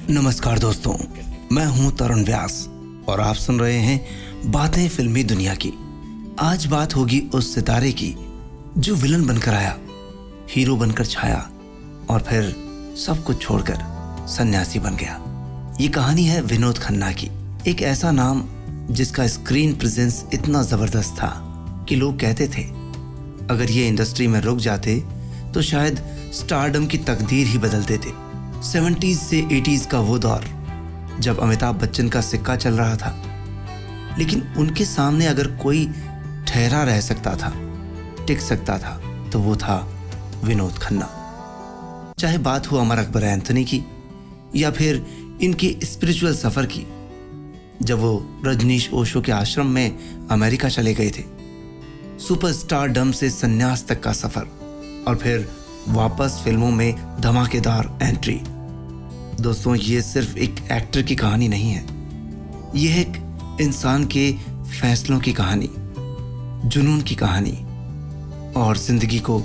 नमस्कार दोस्तों, मैं हूं तरुण व्यास और आप सुन रहे हैं बातें फिल्मी दुनिया की। आज बात होगी उस सितारे की जो विलन बनकर आया, हीरो बनकर छाया और फिर सब कुछ छोड़कर सन्यासी बन गया। ये कहानी है विनोद खन्ना की। एक ऐसा नाम जिसका स्क्रीन प्रेजेंस इतना जबरदस्त था कि लोग कहते थे अगर ये इंडस्ट्री में रुक जाते तो शायद स्टारडम की तकदीर ही बदल देते। 70s से 80s का वो दौर जब अमिताभ बच्चन का सिक्का चल रहा था, लेकिन उनके सामने अगर कोई ठहरा रह सकता था, टिक सकता था, तो वो था विनोद खन्ना। चाहे बात हो अमर अकबर एंथनी की या फिर इनके स्पिरिचुअल सफर की, जब वो रजनीश ओशो के आश्रम में अमेरिका चले गए थे, सुपरस्टारडम से संन्यास तक का सफर और फिर वापस फिल्मों में धमाकेदार एंट्री। दोस्तों, ये सिर्फ एक एक्टर की कहानी नहीं है, यह एक इंसान के फैसलों की कहानी, जुनून की कहानी और जिंदगी को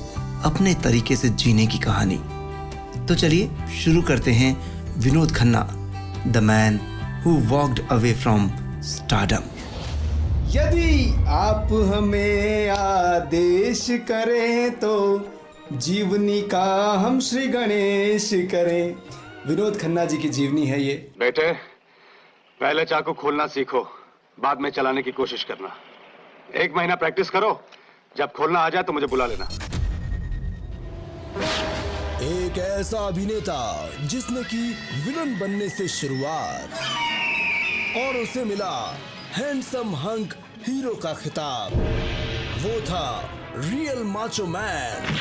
अपने तरीके से जीने की कहानी। तो चलिए शुरू करते हैं Vinod Khanna, the man who walked away from stardom. यदि आप हमें आदेश करें तो जीवनी का हम श्री गणेश करें। विनोद खन्ना जी की जीवनी है ये। बेटे, पहले चाकू खोलना सीखो, बाद में चलाने की कोशिश करना। 1 महीना प्रैक्टिस करो, जब खोलना आ जाए तो मुझे बुला लेना। एक ऐसा अभिनेता जिसने की विलन बनने से शुरुआत और उसे मिला हैंडसम हंक हीरो का खिताब। वो था रियल माचो मैन,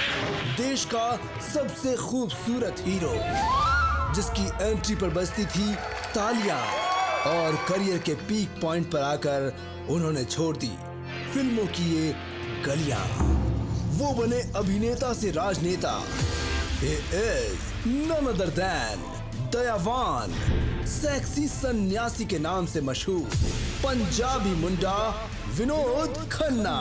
देश का सबसे खूबसूरत हीरो, जिसकी एंट्री पर बजती थी तालियां और करियर के पीक पॉइंट पर आकर उन्होंने छोड़ दी फिल्मों की ये गलियां। वो बने अभिनेता से राजनेता। He is none other than दयावान, सेक्सी सन्यासी के नाम से मशहूर पंजाबी मुंडा विनोद खन्ना।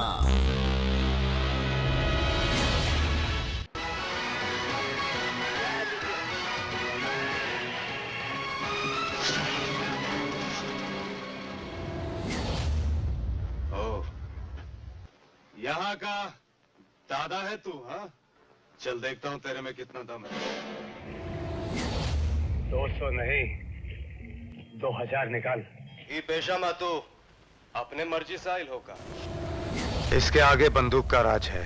यहाँ का दादा है तू? हाँ, चल देखता हूँ तेरे में कितना दम है। 200 नहीं, 2000 निकाल। ये पेशा मा तू अपने मर्जी से आइल होगा। इसके आगे बंदूक का राज है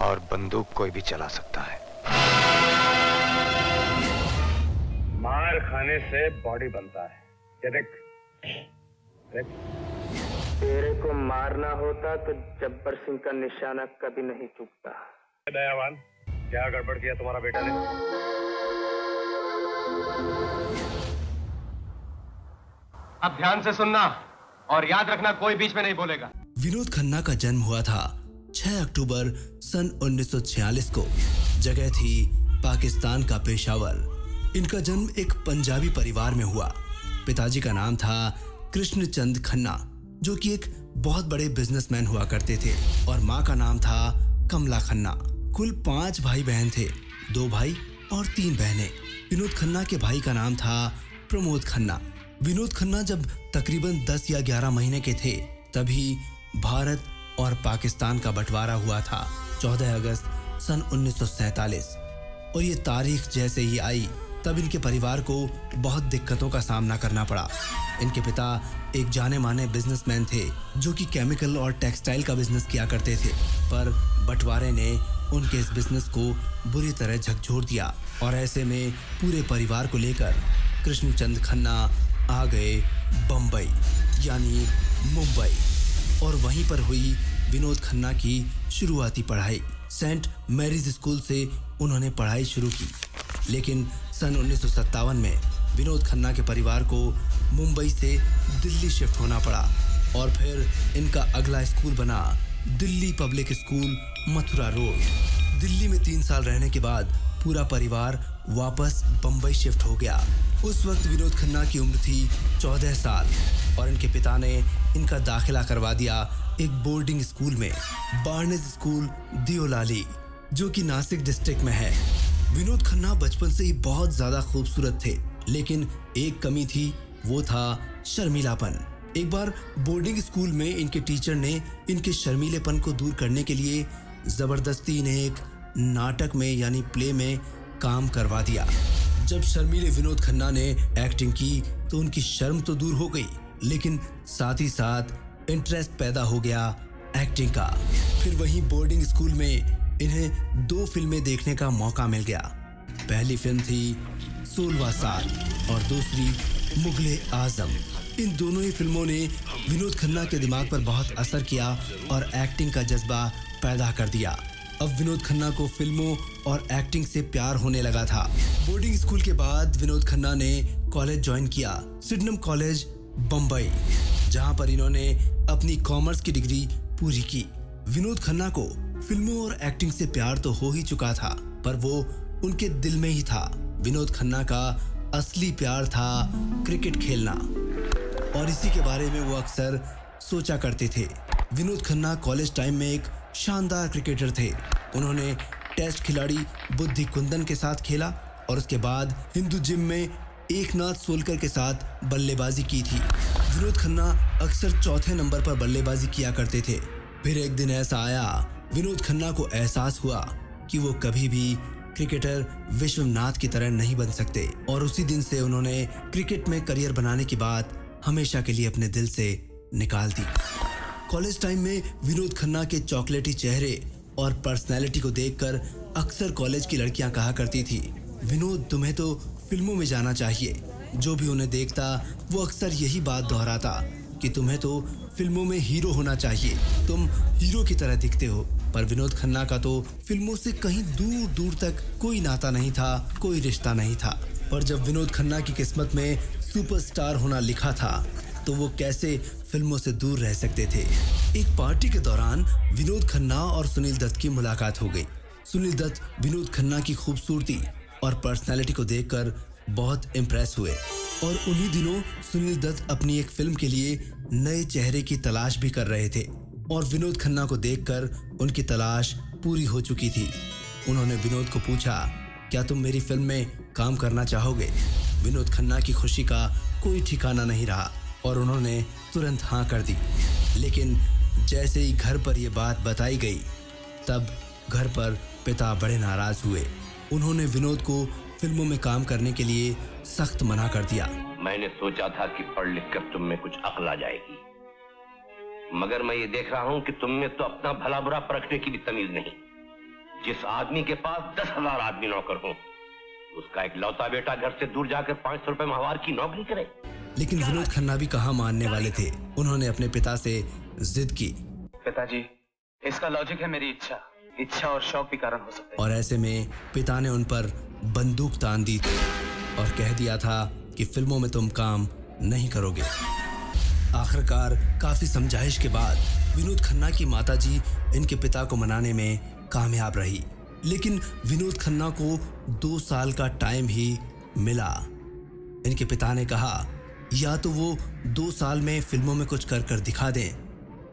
और बंदूक कोई भी चला सकता है। मार खाने से बॉडी बनता है। ये देख, देख। तेरे को मारना होता तो जब्बर सिंह का निशाना कभी नहीं चूकता। दयावान, क्या गड़बड़ किया तुम्हारा बेटा ने? अब ध्यान से सुनना और याद रखना, कोई बीच में नहीं बोलेगा। विनोद खन्ना का जन्म हुआ था 6 अक्टूबर सन 1946 को। जगह थी पाकिस्तान का पेशावर। इनका जन्म एक पंजाबी परिवार में हुआ। पिताजी का नाम था कृष्णचंद खन्ना, जो कि एक बहुत बड़े बिजनेसमैन हुआ करते थे, और माँ का नाम था कमला खन्ना। कुल 5 भाई बहन थे, 2 भाई और 3 बहनें। विनोद खन्ना के भाई का नाम था प्रमोद खन्ना। विनोद खन्ना जब तकरीबन 10 या 11 महीने के थे, तभी भारत और पाकिस्तान का बंटवारा हुआ था 14 अगस्त सन 1947। और ये तारीख जैसे ही आई, तब इनके परिवार को बहुत दिक्कतों का सामना करना पड़ा। इनके पिता एक जाने माने बिजनेसमैन थे, जो कि केमिकल और टेक्सटाइल का बिजनेस किया करते थे, पर बंटवारे ने उनके इस बिजनेस को बुरी तरह झकझोर दिया और ऐसे में पूरे परिवार को लेकर कृष्णचंद खन्ना आ गए बम्बई यानी मुंबई, और वहीं पर हुई विनोद खन्ना की शुरुआती पढ़ाई। सेंट मैरीज स्कूल से उन्होंने पढ़ाई शुरू की, लेकिन सन 1957 में विनोद खन्ना के परिवार को मुंबई से दिल्ली शिफ्ट होना पड़ा और फिर इनका अगला स्कूल बना Delhi public school, Mathura road. Delhi में 3 साल रहने के बाद पूरा परिवार वापस बम्बई शिफ्ट हो गया। उस वक्त विनोद खन्ना की उम्र थी 14 साल। और इनके पिता ने इनका दाखिला करवा दिया एक बोर्डिंग स्कूल में, बार्नेज स्कूल दियोलाली, जो कि नासिक डिस्ट्रिक्ट में है। विनोद खन्ना बचपन से ही बहुत ज्यादा खूबसूरत थे, लेकिन एक कमी थी, वो था शर्मीलापन। एक बार बोर्डिंग स्कूल में इनके टीचर ने इनके शर्मीलेपन को दूर करने के लिए जबरदस्ती इन्हें एक नाटक में यानी प्ले में काम करवा दिया। जब शर्मीले विनोद खन्ना ने एक्टिंग की तो उनकी शर्म तो दूर हो गई, लेकिन साथ ही साथ इंटरेस्ट पैदा हो गया एक्टिंग का। फिर वहीं बोर्डिंग स्कूल में इन्हें 2 फिल्में देखने का मौका मिल गया। पहली फिल्म थी 16वां साल और दूसरी मुगले आजम। इन दोनों ही फिल्मों ने विनोद खन्ना के दिमाग पर बहुत असर किया और एक्टिंग का जज्बा पैदा कर दिया। अब विनोद खन्ना को फिल्मों और एक्टिंग से प्यार होने लगा था। बोर्डिंग स्कूल के बाद विनोद खन्ना ने कॉलेज ज्वाइन किया, सिडनम कॉलेज बम्बई, जहां पर इन्होंने अपनी कॉमर्स की डिग्री पूरी की। विनोद खन्ना को फिल्मों और एक्टिंग से प्यार तो हो ही चुका था, पर वो उनके दिल में ही था। विनोद खन्ना का असली प्यार था क्रिकेट खेलना, और इसी के बारे में वो अक्सर सोचा करते थे। विनोद खन्ना कॉलेज टाइम में एक शानदार क्रिकेटर थे। उन्होंने टेस्ट खिलाड़ी बुद्धि कुंदन के साथ खेला और उसके बाद हिंदू जिम में एकनाथ सोलकर के साथ बल्लेबाजी की थी। विनोद खन्ना अक्सर चौथे नंबर पर बल्लेबाजी किया करते थे। फिर एक दिन ऐसा आया, विनोद खन्ना को एहसास हुआ कि वो कभी भी क्रिकेटर विश्वनाथ की तरह नहीं बन सकते, और उसी दिन से उन्होंने क्रिकेट में करियर बनाने की बात हमेशा के लिए अपने दिल से निकाल दी। कॉलेज टाइम में विनोद खन्ना के चॉकलेटी चेहरे और पर्सनैलिटी को देखकर अक्सर कॉलेज की लड़कियां कहा करती थी, विनोद तुम्हें तो फिल्मों में जाना चाहिए। जो भी उन्हें देखता वो अक्सर यही बात दोहराता कि तुम्हें तो फिल्मों में हीरो होना चाहिए, तुम हीरो की तरह दिखते हो। पर विनोद खन्ना का तो फिल्मों से कहीं दूर दूर तक कोई नाता नहीं था, कोई रिश्ता नहीं था। पर जब विनोद खन्ना की किस्मत में सुपरस्टार होना लिखा था तो वो कैसे फिल्मों से दूर रह सकते थे। एक पार्टी के दौरान विनोद खन्ना और सुनील दत्त की मुलाकात हो गई। सुनील दत्त विनोद खन्ना की खूबसूरती और पर्सनैलिटी को देखकर बहुत इम्प्रेस हुए, और उन्हीं दिनों सुनील दत्त अपनी एक फिल्म के लिए नए चेहरे की तलाश भी कर रहे थे, और विनोद खन्ना को देखकर उनकी तलाश पूरी हो चुकी थी। उन्होंने विनोद को पूछा, क्या तुम मेरी फिल्म में काम करना चाहोगे? विनोद खन्ना की खुशी का कोई ठिकाना नहीं रहा और उन्होंने तुरंत हाँ कर दी। लेकिन जैसे ही घर पर यह बात बताई गई, तब घर पर पिता बड़े नाराज हुए। उन्होंने विनोद को फिल्मों में काम करने के लिए सख्त मना कर दिया। मैंने सोचा था कि पढ़ लिख कर तुम में कुछ अक्ल आ जाएगी, मगर मैं ये देख रहा हूँ कि तुम में तो अपना भला बुरा परखने की भी तमीज नहीं। जिस आदमी के पास 10,000 आदमी नौकर हो, उसका एक लौता बेटा घर से दूर जाकर 500 रुपए माहवार की नौकरी करे। लेकिन विनोद खन्ना भी कहाँ मानने वाले थे। उन्होंने अपने पिता से जिद की। पिताजी, इसका लॉजिक है मेरी इच्छा और शौक भी कारण हो सकते हैं। और ऐसे में पिता ने उन पर बंदूक तान दी और कह दिया था कि फिल्मों में तुम काम नहीं करोगे। आखिरकार काफी समझाइश के बाद विनोद खन्ना की माताजी इनके पिता को मनाने में कामयाब रही, लेकिन विनोद खन्ना को 2 साल का टाइम ही मिला। इनके पिता ने कहा, या तो वो 2 साल में फिल्मों में कुछ कर दिखा दें,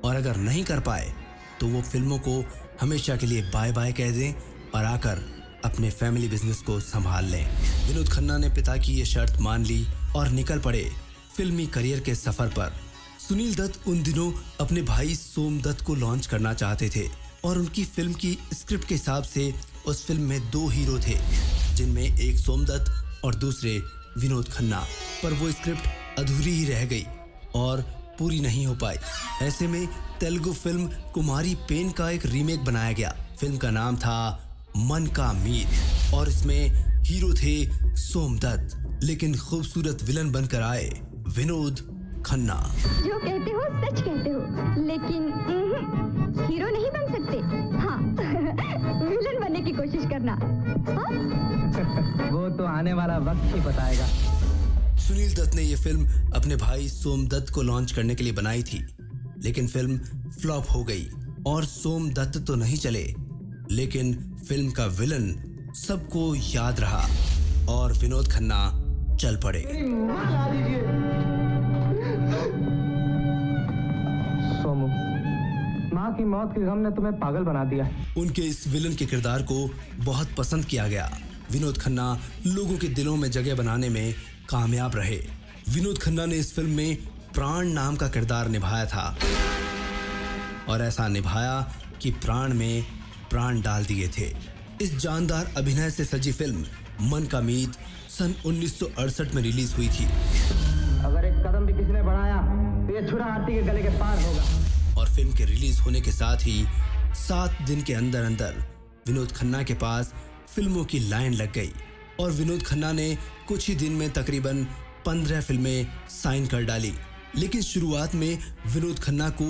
और अगर नहीं कर पाए तो वो फिल्मों को हमेशा के लिए बाय बाय कह दें और आकर अपने फैमिली बिजनेस को संभाल लें। विनोद खन्ना ने पिता की ये शर्त मान ली और निकल पड़े फिल्मी करियर के सफर पर। सुनील दत्त उन दिनों अपने भाई सोम दत्त को लॉन्च करना चाहते थे, और उनकी फिल्म की स्क्रिप्ट के हिसाब से उस फिल्म में 2 हीरो थे, जिनमें एक सोम दत्त और दूसरे विनोद खन्ना। पर वो स्क्रिप्ट अधूरी ही रह गई और पूरी नहीं हो पाई। ऐसे में तेलुगु फिल्म कुमारी पेन का एक रीमेक बनाया गया। फिल्म का नाम था मन का मीत, और इसमें हीरो थे सोम दत्त, लेकिन खूबसूरत विलन बनकर आए विनोद खन्ना। जो कहते हो सच कहते हो, लेकिन हीरो नहीं बन सकते। हाँ विलन बनने की कोशिश करना। हाँ? वो तो आने वाला वक्त ही बताएगा। सुनील दत्त ने यह फिल्म अपने भाई सोम दत्त को लॉन्च करने के लिए बनाई थी, लेकिन फिल्म फ्लॉप हो गई और सोम दत्त तो नहीं चले, लेकिन फिल्म का विलन सबको याद रहा और विनोद खन्ना चल पड़े। की मौत के गम ने तुम्हें पागल बना दिया है। उनके इस विलन के किरदार को बहुत पसंद किया गया। विनोद खन्ना लोगों के दिलों में जगह बनाने में कामयाब रहे। विनोद खन्ना ने इस फिल्म में प्राण नाम का किरदार निभाया था और ऐसा निभाया कि प्राण में प्राण डाल दिए थे। इस जानदार अभिनय से सजी फिल्म मन का मीत सन 1968 में रिलीज हुई थी अगर एक कदम भी किसी ने बढ़ाया तो ये छुरा हाथी के गले के पार होगा। और फिल्म के रिलीज होने के साथ ही 7 दिन के अंदर अंदर विनोद खन्ना के पास फिल्मों की लाइन लग गई और विनोद खन्ना ने कुछ ही दिन में तकरीबन 15 फिल्में साइन कर डाली। लेकिन शुरुआत में विनोद खन्ना को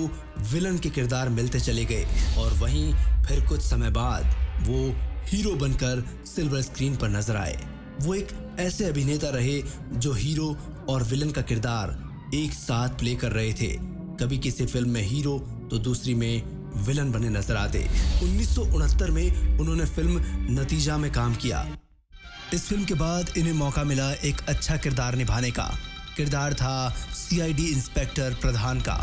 विलन के किरदार मिलते चले गए और वहीं फिर कुछ समय बाद वो हीरो बनकर सिल्वर स्क्रीन पर नजर आए। वो एक ऐसे अभिनेता रहे जो हीरो और विलन का किरदार एक साथ प्ले कर रहे थे। कभी किसी फिल्म में हीरो तो दूसरी में विलन बने नजर आते। 1969 में उन्होंने फिल्म नतीजा में काम किया। इस फिल्म के बाद इन्हें मौका मिला एक अच्छा किरदार निभाने का। किरदार था CID इंस्पेक्टर प्रधान का।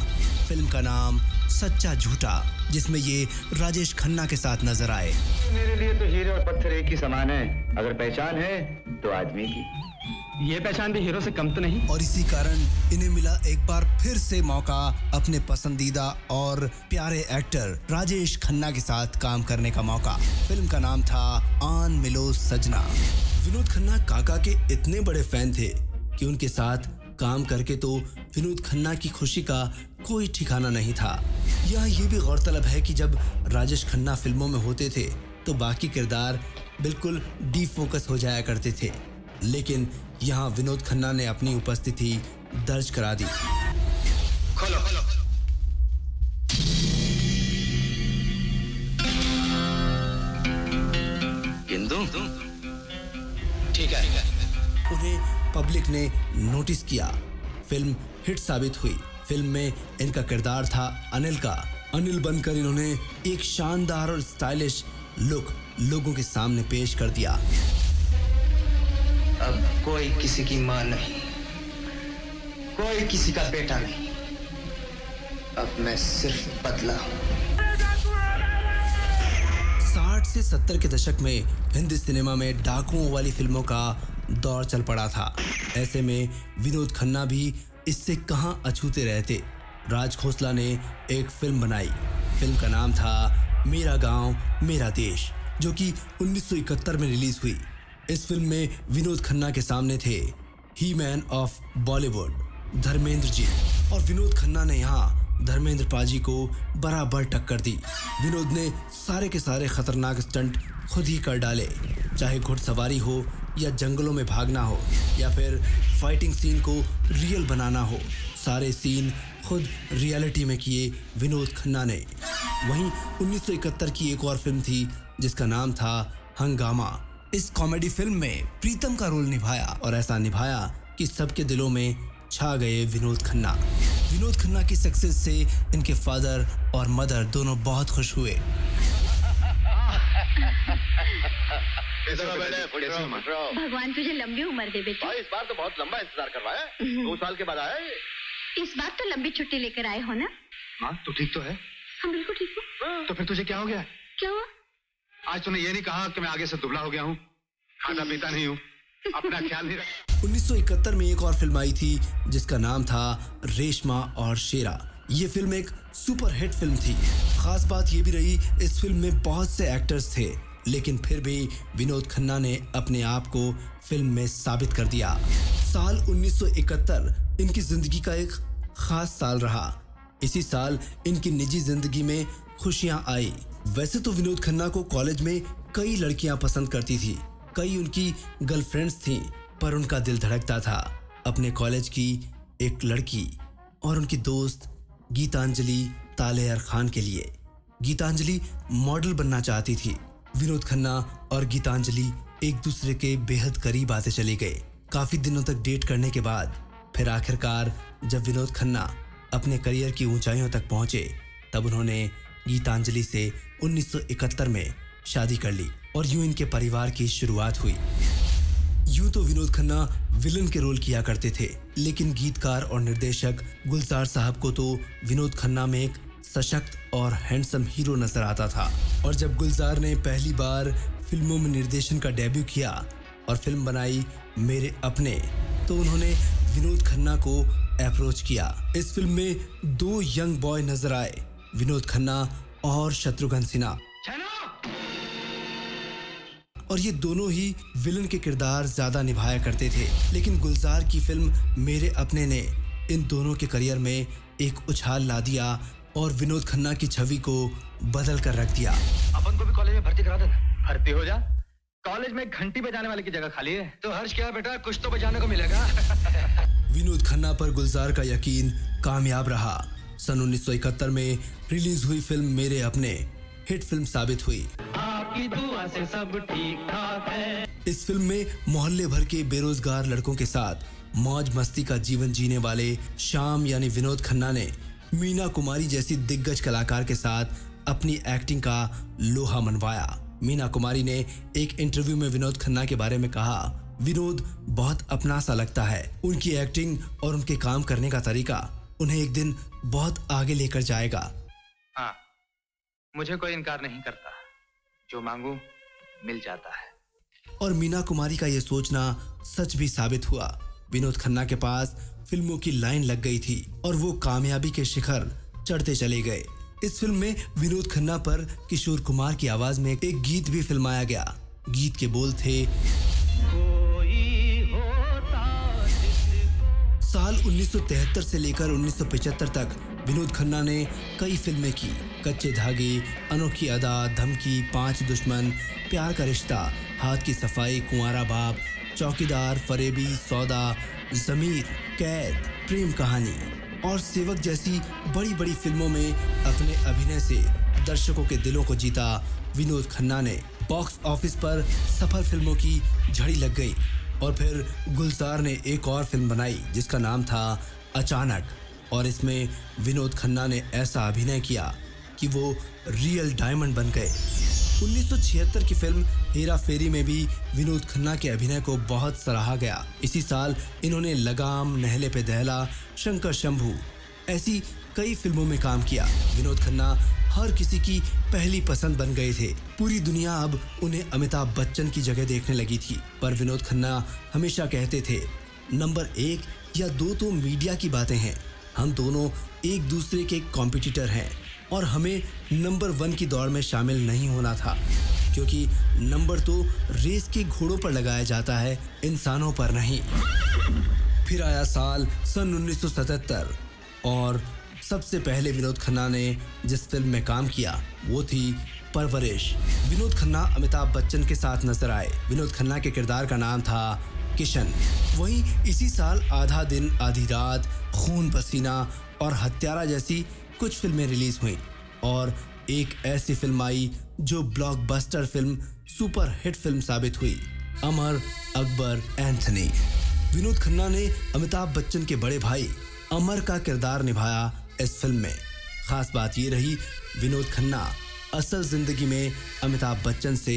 फिल्म का नाम सच्चा झूठा, जिसमें ये राजेश खन्ना के साथ नजर आए। मेरे लिए तो हीरे और पत्थर एक ही समान है। अगर पहचान है तो आदमी की। ये पहचान भी हीरो से कम तो नहीं। और इसी कारण इन्हें मिला एक बार फिर से मौका अपने पसंदीदा और प्यारे एक्टर राजेश खन्ना के साथ काम करने का मौका। फिल्म का नाम था आन मिलो सजना। विनोद खन्ना काका के इतने बड़े फैन थे कि उनके साथ काम करके तो विनोद खन्ना की खुशी का कोई ठिकाना नहीं था। यहाँ ये भी गौरतलब है कि जब राजेश खन्ना फिल्मों में होते थे तो बाकी किरदार बिल्कुल डीफोकस हो जाया करते थे, लेकिन यहाँ विनोद खन्ना ने अपनी उपस्थिति दर्ज करा दी। खोलो हिंदू ठीक है। उन्हें पब्लिक ने नोटिस किया। फिल्म हिट साबित हुई। फिल्म में इनका किरदार था अनिल का। अनिल बनकर इन्होंने एक शानदार और स्टाइलिश लुक लोगों के सामने पेश कर दिया। अब कोई किसी की मां नहीं, कोई किसी का बेटा नहीं। अब मैं सिर्फ बदला हूं। 60 से 70 के दशक में हिंदी सिनेमा में डाकुओं वाली फिल्मों का दौर चल पड़ा था। ऐसे में विनोद खन्ना भी इससे कहां अछूते रहते। राज खोसला ने एक फिल्म बनाई। फिल्म का नाम था मेरा गांव मेरा देश, जो कि 1971 में रिलीज हुई। इस फिल्म में विनोद खन्ना के सामने थे ही मैन ऑफ बॉलीवुड धर्मेंद्र जी, और विनोद खन्ना ने यहाँ धर्मेंद्र पाजी को बराबर टक्कर दी। विनोद ने सारे के सारे खतरनाक स्टंट खुद ही कर डाले, चाहे घुड़सवारी हो या जंगलों में भागना हो या फिर फाइटिंग सीन को रियल बनाना हो। सारे सीन खुद रियलिटी में किए विनोद खन्ना ने। वहीं 1971 की एक और फिल्म थी जिसका नाम था हंगामा। इस कॉमेडी फिल्म में प्रीतम का रोल निभाया और ऐसा निभाया कि सबके दिलों में छा गए विनोद खन्ना। विनोद खन्ना की सक्सेस से इनके फादर और मदर दोनों बहुत खुश हुए। भगवान तुझे लंबी उम्र दे बेटा। इस बार तो बहुत लंबा इंतजार करवाया। 2 साल के बाद आया ये। इस बार तो लंबी छुट्टी लेकर आए हो ना? हाँ, तू ठीक तो है? हम बिल्कुल ठीक हूँ। तो फिर तुझे क्या हो गया? क्या हुआ? आज तूने ये नहीं कहा कि मैं आगे से दुबला हो गया हूँ, खाना पीता नहीं हूँ, अपना ख्याल नहीं रखता। 1971 में एक और फिल्म आई थी जिसका नाम था रेशमा और शेरा। ये फिल्म एक सुपर हिट फिल्म थी। खास बात ये भी रही, इस फिल्म में बहुत से एक्टर्स थे, लेकिन फिर भी विनोद खन्ना ने अपने आप को फिल्म में साबित कर दिया। साल 1971 इनकी जिंदगी का एक खास साल रहा। इसी साल इनकी निजी जिंदगी में खुशियां आई। वैसे तो विनोद खन्ना को कॉलेज में कई लड़कियां पसंद करती थी, कई उनकी गर्लफ्रेंड्स थीं, पर उनका दिल धड़कता था अपने कॉलेज की एक लड़की और उनकी दोस्त गीतांजलि तालेहर खान के लिए। गीतांजलि मॉडल बनना चाहती थी। विनोद खन्ना और गीतांजलि एक दूसरे के बेहद करीब आते चले गए। काफी दिनों तक डेट करने के बाद फिर आखिरकार जब विनोद खन्ना अपने करियर की ऊंचाइयों तक पहुंचे, तब उन्होंने गीतांजलि से 1971 में शादी कर ली और यूं इनके परिवार की शुरुआत हुई। यूं तो विनोद खन्ना विलन के रोल किया करते थे, लेकिन गीतकार और निर्देशक गुलजार साहब को तो विनोद खन्ना में एक सशक्त और हैंडसम हीरो नजर आता था। और जब गुलजार ने पहली बार फिल्मों में निर्देशन का डेब्यू किया और फिल्म बनाई मेरे अपने, तो उन्होंने विनोद खन्ना को अप्रोच किया। इस फिल्म में 2 यंग बॉय नजर आए, विनोद खन्ना और शत्रुघ्न सिन्हा, और ये दोनों ही विलन के किरदार ज्यादा निभाया करते थे। लेकिन गुलजार की फिल्म मेरे अपने ने इन दोनों के करियर में एक उछाल ला दिया और विनोद खन्ना की छवि को बदल कर रख दिया। अपन को भी कॉलेज में भर्ती करा देना। भर्ती हो जा। कॉलेज में घंटी बजाने वाले की जगह खाली है, तो हर्ष क्या बेटा, कुछ तो बजाने को मिलेगा। विनोद खन्ना पर गुलजार का यकीन कामयाब रहा। सन 1971 में रिलीज हुई फिल्म मेरे अपने हिट फिल्म साबित हुई। आपकी दुआ से सब ठीक ठाक है। इस फिल्म में मोहल्ले भर के बेरोजगार लड़कों के साथ मौज मस्ती का जीवन जीने वाले श्याम यानी विनोद खन्ना ने मीना कुमारी जैसी दिग्गज कलाकार के साथ अपनी एक्टिंग का लोहा मनवाया। मीना कुमारी ने एक इंटरव्यू में विनोद खन्ना के बारे में कहा, विनोद बहुत अपना सा लगता है। उनकी एक्टिंग और उनके काम करने का तरीका उन्हें एक दिन बहुत आगे लेकर जाएगा। हाँ, मुझे कोई इनकार नहीं करता, जो मांगू मिल जाता है। और मीना कुमारी का यह सोचना सच भी साबित हुआ। विनोद खन्ना के पास फिल्मों की लाइन लग गई थी और वो कामयाबी के शिखर चढ़ते चले गए। इस फिल्म में विनोद खन्ना पर किशोर कुमार की आवाज में एक गीत भी फिल्माया गया। गीत के बोल थे, साल 1973 से लेकर 1975 तक विनोद खन्ना ने कई फिल्में की। कच्चे धागे, अनोखी अदा, धमकी, 5 दुश्मन, प्यार का रिश्ता, हाथ की सफाई, कुंवारा बाप, चौकीदार, फरेबी, सौदा, जमीर, कैद, प्रेम कहानी और सेवक जैसी बड़ी बड़ी फिल्मों में अपने अभिनय से दर्शकों के दिलों को जीता। विनोद खन्ना ने बॉक्स ऑफिस पर सफल फिल्मों की झड़ी लग गई और फिर गुलजार ने एक और फिल्म बनाई जिसका नाम था अचानक, और इसमें विनोद खन्ना ने ऐसा अभिनय किया कि वो रियल डायमंड बन गए। 1976 की फिल्म हेरा फेरी में भी विनोद खन्ना के अभिनय को बहुत सराहा गया। इसी साल इन्होंने लगाम, नहले पे दहला, शंकर शंभू ऐसी कई फिल्मों में काम किया। विनोद खन्ना हर किसी की पहली पसंद बन गए थे। पूरी दुनिया अब उन्हें अमिताभ बच्चन की जगह देखने लगी थी। पर विनोद खन्ना हमेशा कहते थे, नंबर 1 या 2 तो मीडिया की बातें हैं, हम दोनों एक दूसरे के कॉम्पिटिटर हैं और हमें नंबर 1 की दौड़ में शामिल नहीं होना था, क्योंकि नंबर तो रेस के घोड़ों पर लगाया जाता है, इंसानों पर नहीं। फिर आया साल सन 1977 और सबसे पहले विनोद खन्ना ने जिस फिल्म में काम किया वो थी परवरिश। विनोद खन्ना अमिताभ बच्चन के साथ नजर आए। विनोद खन्ना के किरदार का नाम था किशन। वहीं इसी साल आधा दिन आधी रात, खून पसीना और हत्यारा जैसी कुछ फिल्में रिलीज हुई और एक ऐसी फिल्म आई जो blockbuster film, super hit film साबित हुई, अमर अकबर एंथनी। विनोद खन्ना ने अमिताभ बच्चन के बड़े भाई अमर का किरदार निभाया इस फिल्म में। खास बात ये रही, विनोद खन्ना असल जिंदगी में अमिताभ बच्चन से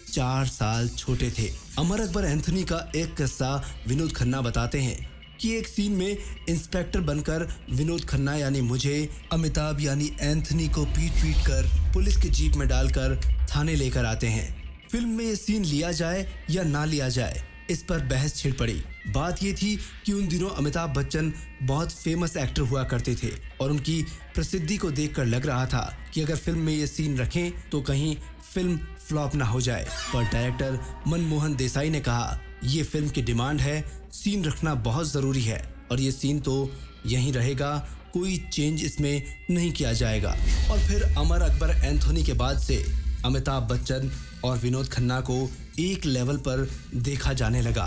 4 साल छोटे थे। अमर अकबर एंथनी का एक किस्सा विनोद खन्ना बताते हैं कि एक सीन में इंस्पेक्टर बनकर विनोद खन्ना यानी मुझे अमिताभ यानी एंथनी को पीट कर पुलिस की जीप में डालकर थाने लेकर आते हैं। फिल्म में ये सीन लिया जाए या ना लिया जाए, इस पर बहस छिड़ पड़ी। बात ये थी कि उन दिनों अमिताभ बच्चन बहुत फेमस एक्टर हुआ करते थे और उनकी प्रसिद्धि को देखकर लग रहा था कि अगर फिल्म में ये सीन रखें तो कहीं फिल्म फ्लॉप ना हो जाए। पर डायरेक्टर मनमोहन देसाई ने कहा, ये फिल्म की डिमांड है, सीन रखना बहुत जरूरी है और ये सीन तो यहीं रहेगा, कोई चेंज इसमें नहीं किया जाएगा। और फिर अमर अकबर एंथोनी के बाद से अमिताभ बच्चन और विनोद खन्ना को एक लेवल पर देखा जाने लगा।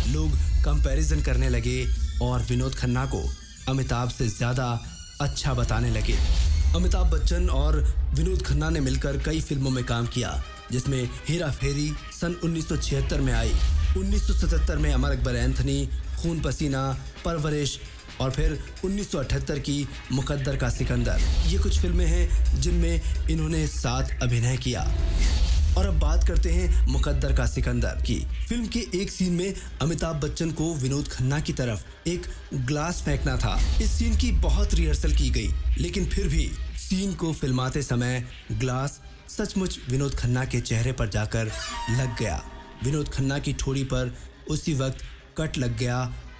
लोग कंपैरिजन करने लगे और विनोद खन्ना को अमिताभ से ज़्यादा अच्छा बताने लगे। अमिताभ बच्चन और विनोद खन्ना ने मिलकर कई फिल्मों में काम किया, जिसमें हेरा फेरी सन 1976 में आई, 1977 में अमर अकबर एंथनी, खून पसीना, परवरिश और फिर 1978 की मुकद्दर का सिकंदर। ये कुछ फिल्में हैं जिनमें इन्होंने साथ अभिनय किया। और अब बात करते हैं मुकद्दर का सिकंदर की। फिल्म के एक सीन में अमिताभ बच्चन को विनोद खन्ना की तरफ एक ग्लास फेंकना था। इस सीन की बहुत रिहर्सल की गई, लेकिन फिर भी सीन को फिल्माते समय ग्लास सचमुच विनोद खन्ना के चेहरे पर जाकर लग गया। विनोद खन्ना की ठोड़ी पर उसी वक्त कट लग गया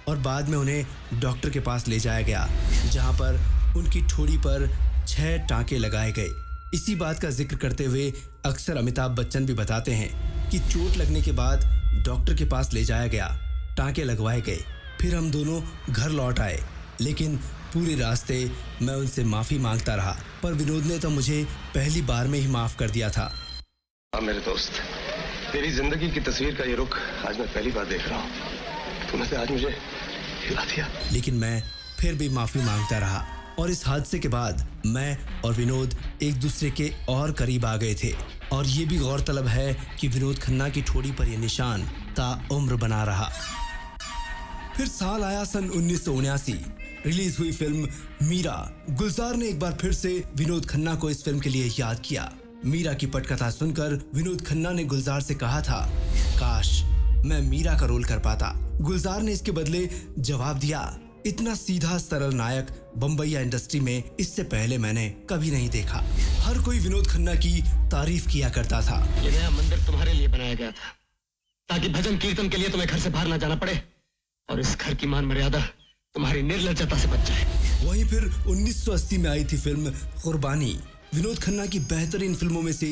और बाद में उन्हें डॉक्टर के पास ले जाया गया, जहां पर उनकी ठोड़ी पर 6 टांके लगाए गए। इसी बात का जिक्र करते हुए अक्सर अमिताभ बच्चन भी बताते हैं कि चोट लगने के बाद डॉक्टर के पास ले जाया गया, टांके लगवाए गए, फिर हम दोनों घर लौट आए। लेकिन पूरे रास्ते मैं उनसे माफ़ी मांगता रहा, पर विनोद ने तो मुझे पहली बार में ही माफ़ कर दिया था। अब मेरे दोस्त, तेरी जिंदगी की तस्वीर का ये रुख आज मैं पहली बार देख रहा हूँ। तूने तो आज मुझे हिला दिया। लेकिन मैं फिर भी माफ़ी मांगता रहा और इस हादसे के बाद मैं और विनोद एक दूसरे के और करीब आ गए थे। और ये भी गौरतलब है कि विनोद खन्ना की ठोड़ी पर यह निशान ताउम्र बना रहा। फिर साल आया सन 1979। रिलीज हुई फिल्म मीरा। गुलजार ने एक बार फिर से विनोद खन्ना को इस फिल्म के लिए याद किया। मीरा की पटकथा सुनकर विनोद खन्ना ने गुलजार से कहा था, काश मैं मीरा का रोल कर पाता। गुलजार ने इसके बदले जवाब दिया, इतना सीधा सरल नायक बम्बईया इंडस्ट्री में इससे पहले मैंने कभी नहीं देखा। हर कोई विनोद खन्ना की तारीफ किया करता था। ये नया मंदिर तुम्हारे लिए बनाया गया था ताकि भजन कीर्तन के लिए तुम्हें घर से बाहर ना जाना पड़े और इस घर की मान मर्यादा तुम्हारी निर्लज्जता से बच जाए। वहीं फिर 1980 में आई थी फिल्म कुर्बानी। विनोद खन्ना की बेहतरीन फिल्मों में से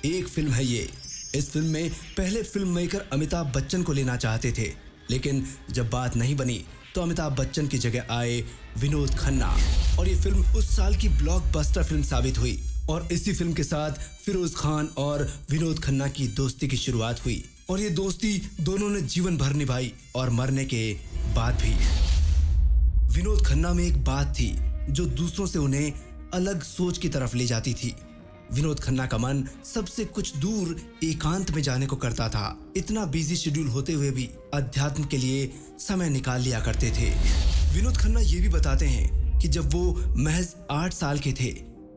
एक फिल्म है ये। इस फिल्म में पहले फिल्म मेकर अमिताभ बच्चन को लेना चाहते थे, लेकिन जब बात नहीं बनी तो अमिताभ बच्चन की जगह आए विनोद खन्ना और ये फिल्म उस साल की ब्लॉकबस्टर फिल्म साबित हुई। और इसी फिल्म के साथ फिरोज खान और विनोद खन्ना की दोस्ती की शुरुआत हुई और ये दोस्ती दोनों ने जीवन भर निभाई और मरने के बाद भी। विनोद खन्ना में एक बात थी जो दूसरों से उन्हें अलग सोच की तरफ ले जाती थी। विनोद खन्ना का मन सबसे कुछ दूर एकांत में जाने को करता था। इतना बिजी शेड्यूल होते हुए भी अध्यात्म के लिए समय निकाल लिया करते थे। विनोद खन्ना ये भी बताते हैं कि जब वो महज 8 साल के थे,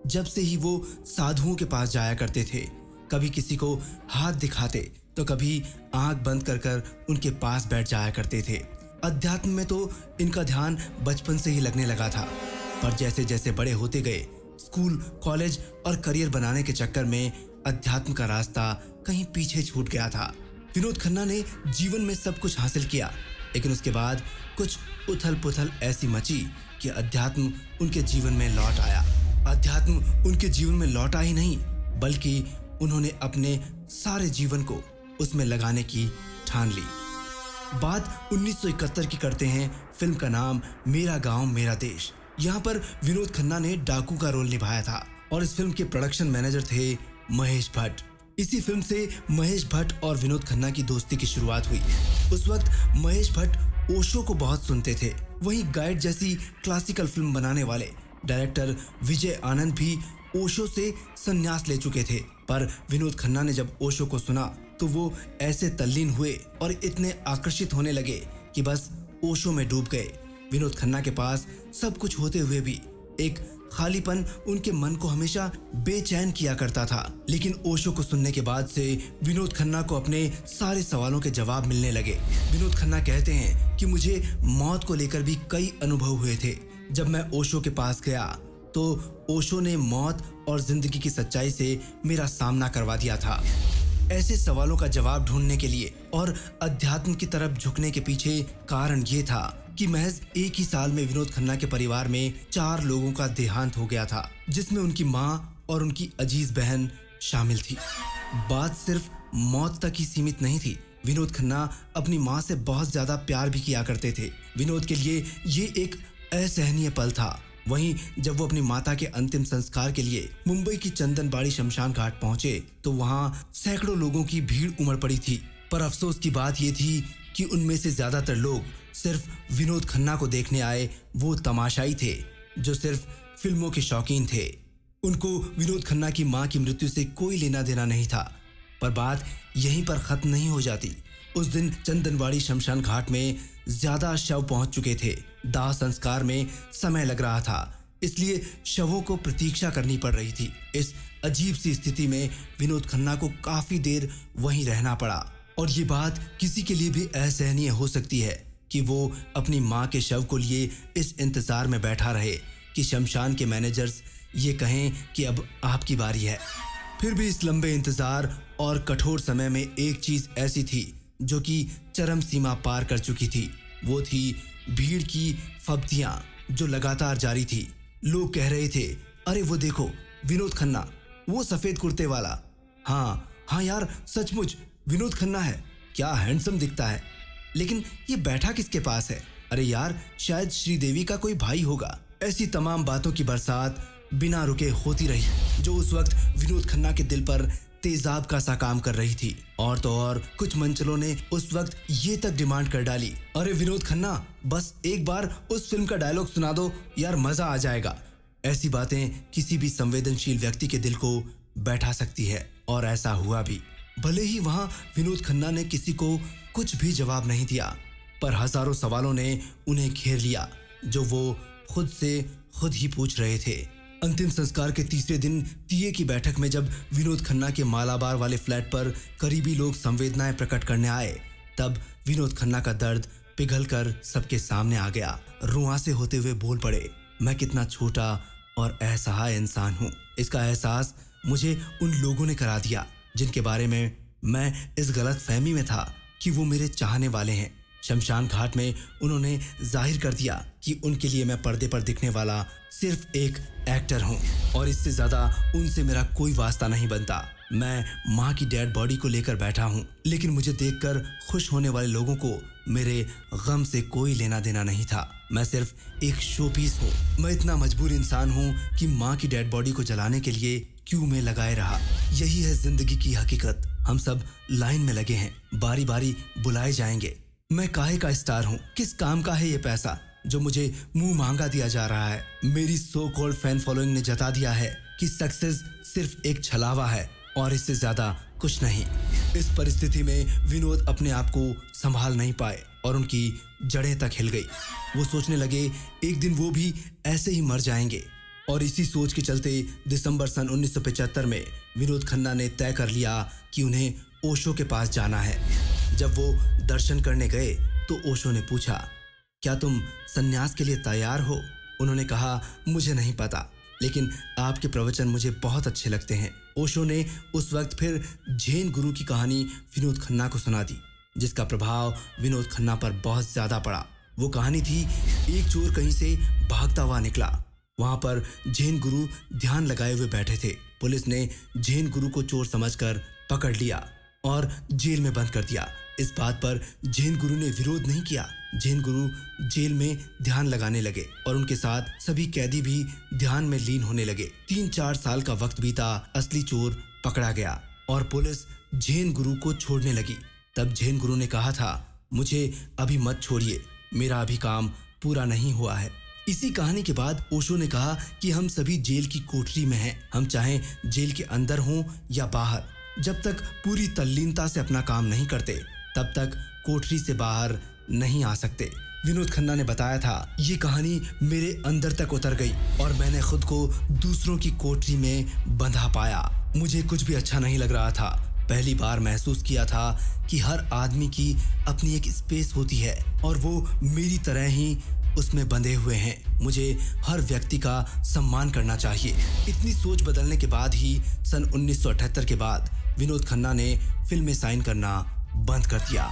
जब से ही वो साधुओं के पास जाया करते थे। कभी किसी को हाथ दिखाते तो कभी आंख बंद कर कर उनके पास बैठ जाया करते थे। अध्यात्म में तो इनका ध्यान बचपन से ही लगने लगा था, पर जैसे जैसे बड़े होते गए, स्कूल, कॉलेज और करियर बनाने के चक्कर में अध्यात्म का रास्ता कहीं पीछे छूट गया था। विनोद खन्ना ने जीवन में सब कुछ हासिल किया, लेकिन उसके बाद कुछ उथल पुथल ऐसी मची कि अध्यात्म उनके जीवन में लौट आया। अध्यात्म उनके जीवन में लौटा ही नहीं, बल्कि उन्होंने अपने सारे जीवन को उसमें लगाने की ठान ली। बात 1971 की करते हैं। फिल्म का नाम मेरा गांव मेरा देश। यहाँ पर विनोद खन्ना ने डाकू का रोल निभाया था और इस फिल्म के प्रोडक्शन मैनेजर थे महेश भट्ट। इसी फिल्म से महेश भट्ट और विनोद खन्ना की दोस्ती की शुरुआत हुई। उस वक्त महेश भट्ट ओशो को बहुत सुनते थे। वहीं गाइड जैसी क्लासिकल फिल्म बनाने वाले डायरेक्टर विजय आनंद भी ओशो से संन्यास ले चुके थे, पर विनोद खन्ना ने जब ओशो को सुना तो वो ऐसे तल्लीन हुए और इतने आकर्षित होने लगे कि बस ओशो में डूब गए। विनोद खन्ना के पास सब कुछ होते हुए भी एक खालीपन उनके मन को हमेशा बेचैन किया करता था। लेकिन ओशो को सुनने के बाद से विनोद खन्ना को अपने सारे सवालों के जवाब मिलने लगे। विनोद खन्ना कहते हैं कि मुझे मौत को लेकर भी कई अनुभव हुए थे। जब मैं ओशो के पास गया तो ओशो ने मौत और जिंदगी की सच्चाई से मेरा सामना करवा दिया था। ऐसे सवालों का जवाब ढूंढने के लिए और अध्यात्म की तरफ झुकने के पीछे कारण ये था कि महज एक ही साल में विनोद खन्ना के परिवार में 4 लोगों का देहांत हो गया था, जिसमें उनकी माँ और उनकी अजीज बहन शामिल थी। बात सिर्फ मौत तक ही सीमित नहीं थी। विनोद खन्ना अपनी माँ से बहुत ज्यादा प्यार भी किया करते थे। विनोद के लिए ये एक असहनीय पल था। वहीं जब वो अपनी माता के अंतिम संस्कार के लिए मुंबई की चंदनबाड़ी शमशान घाट पहुंचे तो वहां सैकड़ों लोगों की भीड़ उमड़ पड़ी थी। पर अफसोस की बात ये थी कि उनमें से ज्यादातर लोग सिर्फ विनोद खन्ना को देखने आए वो तमाशाई थे जो सिर्फ फिल्मों के शौकीन थे। उनको विनोद खन्ना की मां की मृत्यु से कोई लेना देना नहीं था। पर बात यहीं पर खत्म नहीं हो जाती। उस दिन चंदनबाड़ी शमशान घाट में ज्यादा शव पहुंच चुके थे। दाह संस्कार में समय लग रहा था, इसलिए शवों को प्रतीक्षा करनी पड़ रही थी। इस अजीब सी स्थिति में विनोद खन्ना को काफी देर वहीं रहना पड़ा और ये बात किसी के लिए भी असहनीय हो सकती है कि वो अपनी मां के शव को लिए इस इंतजार में बैठा रहे कि शमशान के मैनेजर्स ये कहें कि अब आपकी बारी है। फिर भी इस लंबे इंतजार और कठोर समय में एक चीज ऐसी थी जो कि चरम सीमा पार कर चुकी थी। वो थी भीड़ की फब्तियां जो लगातार जारी थी। लोग कह रहे थे, अरे वो देखो विनोद खन्ना, वो सफेद कुर्ते वाला। हाँ यार, सचमुच विनोद खन्ना है, क्या हैंडसम दिखता है। लेकिन ये बैठा किसके पास है? अरे यार, शायद श्रीदेवी का कोई भाई होगा। ऐसी तमाम बातों की बरसात बिना रुके होती रही जो उस वक्त विनोद खन्ना के दिल पर तेजाब का सा काम कर रही थी। और तो और कुछ मंचलों ने उस वक्त ये तक डिमांड कर डाली, अरे विनोद खन्ना, बस एक बार उस फिल्म का डायलॉग सुना दो यार, मजा आ जाएगा। ऐसी बातें किसी भी संवेदनशील व्यक्ति के दिल को बैठा सकती है और ऐसा हुआ भी। भले ही वहां विनोद खन्ना ने किसी को कुछ भी जवाब नहीं दिया, पर हजारों सवालों ने उन्हें घेर लिया जो वो खुद से खुद ही पूछ रहे थे। अंतिम संस्कार के तीसरे दिन टीए की बैठक में जब विनोद खन्ना के मालाबार वाले फ्लैट पर करीबी लोग संवेदनाएं प्रकट करने आए, तब विनोद खन्ना का दर्द पिघलकर सबके सामने आ गया। रुआं से होते हुए बोल पड़े, मैं कितना छोटा और असहाय इंसान हूँ। इसका एहसास मुझे उन लोगों ने करा दिया जिनके बारे में मैं इस गलत फहमी में था कि वो मेरे चाहने वाले हैं। शमशान घाट में उन्होंने जाहिर कर दिया कि उनके लिए मैं पर्दे पर दिखने वाला सिर्फ एक एक्टर हूँ और इससे ज्यादा उनसे मेरा कोई वास्ता नहीं बनता। मैं माँ की डेड बॉडी को लेकर बैठा हूँ, लेकिन मुझे देखकर खुश होने वाले लोगों को मेरे गम से कोई लेना देना नहीं था। मैं सिर्फ एक शो पीस हूँ। मैं इतना मजबूर इंसान हूँ कि माँ की डेड बॉडी को जलाने के लिए क्यों में लगाए रहा। यही है जिंदगी की हकीकत। हम सब लाइन में लगे हैं, बारी बारी बुलाए जाएंगे। मैं काहे का स्टार हूँ? किस काम का है ये पैसा जो मुझे मुंह मांगा दिया जा रहा है? मेरी सो कॉल्ड फैन फॉलोइंग ने जता दिया है कि सक्सेस सिर्फ एक छलावा है और इससे ज्यादा कुछ नहीं। इस परिस्थिति में विनोद अपने आप को संभाल नहीं पाए और उनकी जड़ें तक हिल गई। वो सोचने लगे एक दिन वो भी ऐसे ही मर जाएंगे। और इसी सोच के चलते दिसंबर सन 1975 में विनोद खन्ना ने तय कर लिया कि उन्हें ओशो के पास जाना है। जब वो दर्शन करने गए तो ओशो ने पूछा, क्या तुम सन्यास के लिए तैयार हो? उन्होंने कहा, मुझे नहीं पता, लेकिन आपके प्रवचन मुझे बहुत अच्छे लगते हैं। ओशो ने उस वक्त फिर जैन गुरु की कहानी विनोद खन्ना को सुना दी, जिसका प्रभाव विनोद खन्ना पर बहुत ज्यादा पड़ा। वो कहानी थी, एक चोर कहीं से भागता हुआ निकला। वहां पर जैन गुरु ध्यान लगाए हुए बैठे थे। पुलिस ने जैन गुरु को चोर समझकर पकड़ लिया और जेल में बंद कर दिया। इस बात पर जैन गुरु ने विरोध नहीं किया। जैन गुरु जेल में ध्यान लगाने लगे और उनके साथ सभी कैदी भी ध्यान में लीन होने लगे। 3-4 साल का वक्त बीता, असली चोर पकड़ा गया और पुलिस जैन गुरु को छोड़ने लगी। तब जैन गुरु ने कहा था, मुझे अभी मत छोड़िए, मेरा अभी काम पूरा नहीं हुआ है। इसी कहानी के बाद ओशो ने कहा कि हम सभी जेल की कोठरी में हैं। हम चाहे जेल के अंदर हों या बाहर, जब तक पूरी तल्लीनता से अपना काम नहीं करते तब तक कोठरी से बाहर नहीं आ सकते। विनोद खन्ना ने बताया था, ये कहानी मेरे अंदर तक उतर गई और मैंने खुद को दूसरों की कोठरी में बंधा पाया। मुझे कुछ भी अच्छा नहीं लग रहा था। पहली बार महसूस किया था कि हर आदमी की अपनी एक स्पेस होती है और वो मेरी तरह ही उसमें बंधे हुए हैं। मुझे हर व्यक्ति का सम्मान करना चाहिए। इतनी सोच बदलने के बाद ही सन 1978 के बाद विनोद खन्ना ने फिल्में साइन करना बंद कर दिया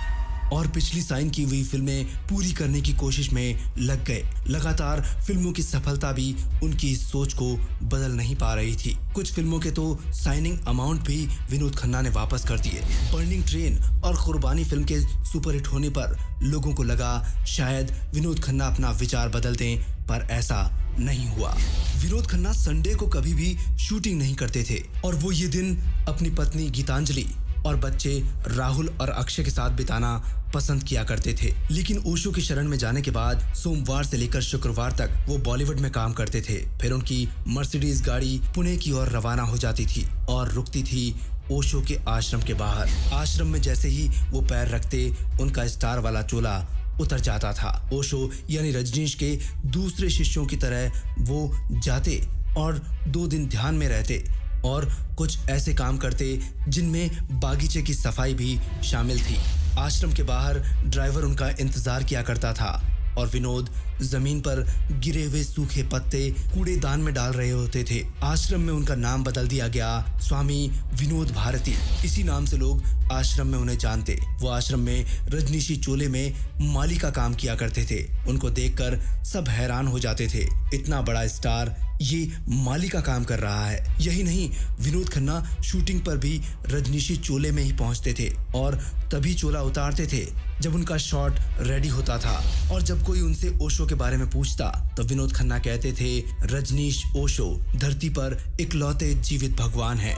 और पिछली साइन की हुई फिल्में पूरी करने की कोशिश में लग गए। लगातार फिल्मों की सफलता भी उनकी इस सोच को बदल नहीं पा रही थी। कुछ फिल्मों के तो साइनिंग अमाउंट भी विनोद खन्ना ने वापस कर दिए। बर्निंग ट्रेन और कुर्बानी फिल्म के सुपरहिट होने पर लोगों को लगा शायद विनोद खन्ना अपना विचार बदल दें, पर ऐसा नहीं हुआ। विनोद खन्ना संडे को कभी भी शूटिंग नहीं करते थे और वो ये दिन अपनी पत्नी गीतांजलि और बच्चे राहुल और अक्षय के साथ बिताना पसंद किया करते थे। लेकिन ओशो की शरण में जाने के बाद सोमवार से लेकर शुक्रवार तक वो बॉलीवुड में काम करते थे। फिर उनकी मर्सिडीज गाड़ी पुणे की ओर रवाना हो जाती थी और रुकती थी ओशो के आश्रम के बाहर। आश्रम में जैसे ही वो पैर रखते, उनका स्टार वाला चोला उतर जाता था। ओशो यानी रजनीश के दूसरे शिष्यों की तरह वो जाते और 2 दिन ध्यान में रहते और कुछ ऐसे काम करते जिनमें बागीचे की सफाई भी शामिल थी। आश्रम के बाहर ड्राइवर उनका इंतजार किया करता था और विनोद जमीन पर गिरे हुए सूखे पत्ते कूड़ेदान में डाल रहे होते थे। आश्रम में उनका नाम बदल दिया गया स्वामी विनोद भारती। इसी नाम से लोग आश्रम में उन्हें जानते। वो आश्रम में रजनीशी चोले में माली का काम किया करते थे। उनको देखकर सब हैरान हो जाते थे, इतना बड़ा स्टार ये माली का काम कर रहा है। यही नहीं, विनोद खन्ना शूटिंग पर भी रजनीशी चोले में ही पहुंचते थे और तभी चोला उतारते थे जब उनका शॉट रेडी होता था। और जब कोई उनसे ओशो के बारे में पूछता तो विनोद खन्ना कहते थे, रजनीश ओशो धरती पर इकलौते जीवित भगवान हैं।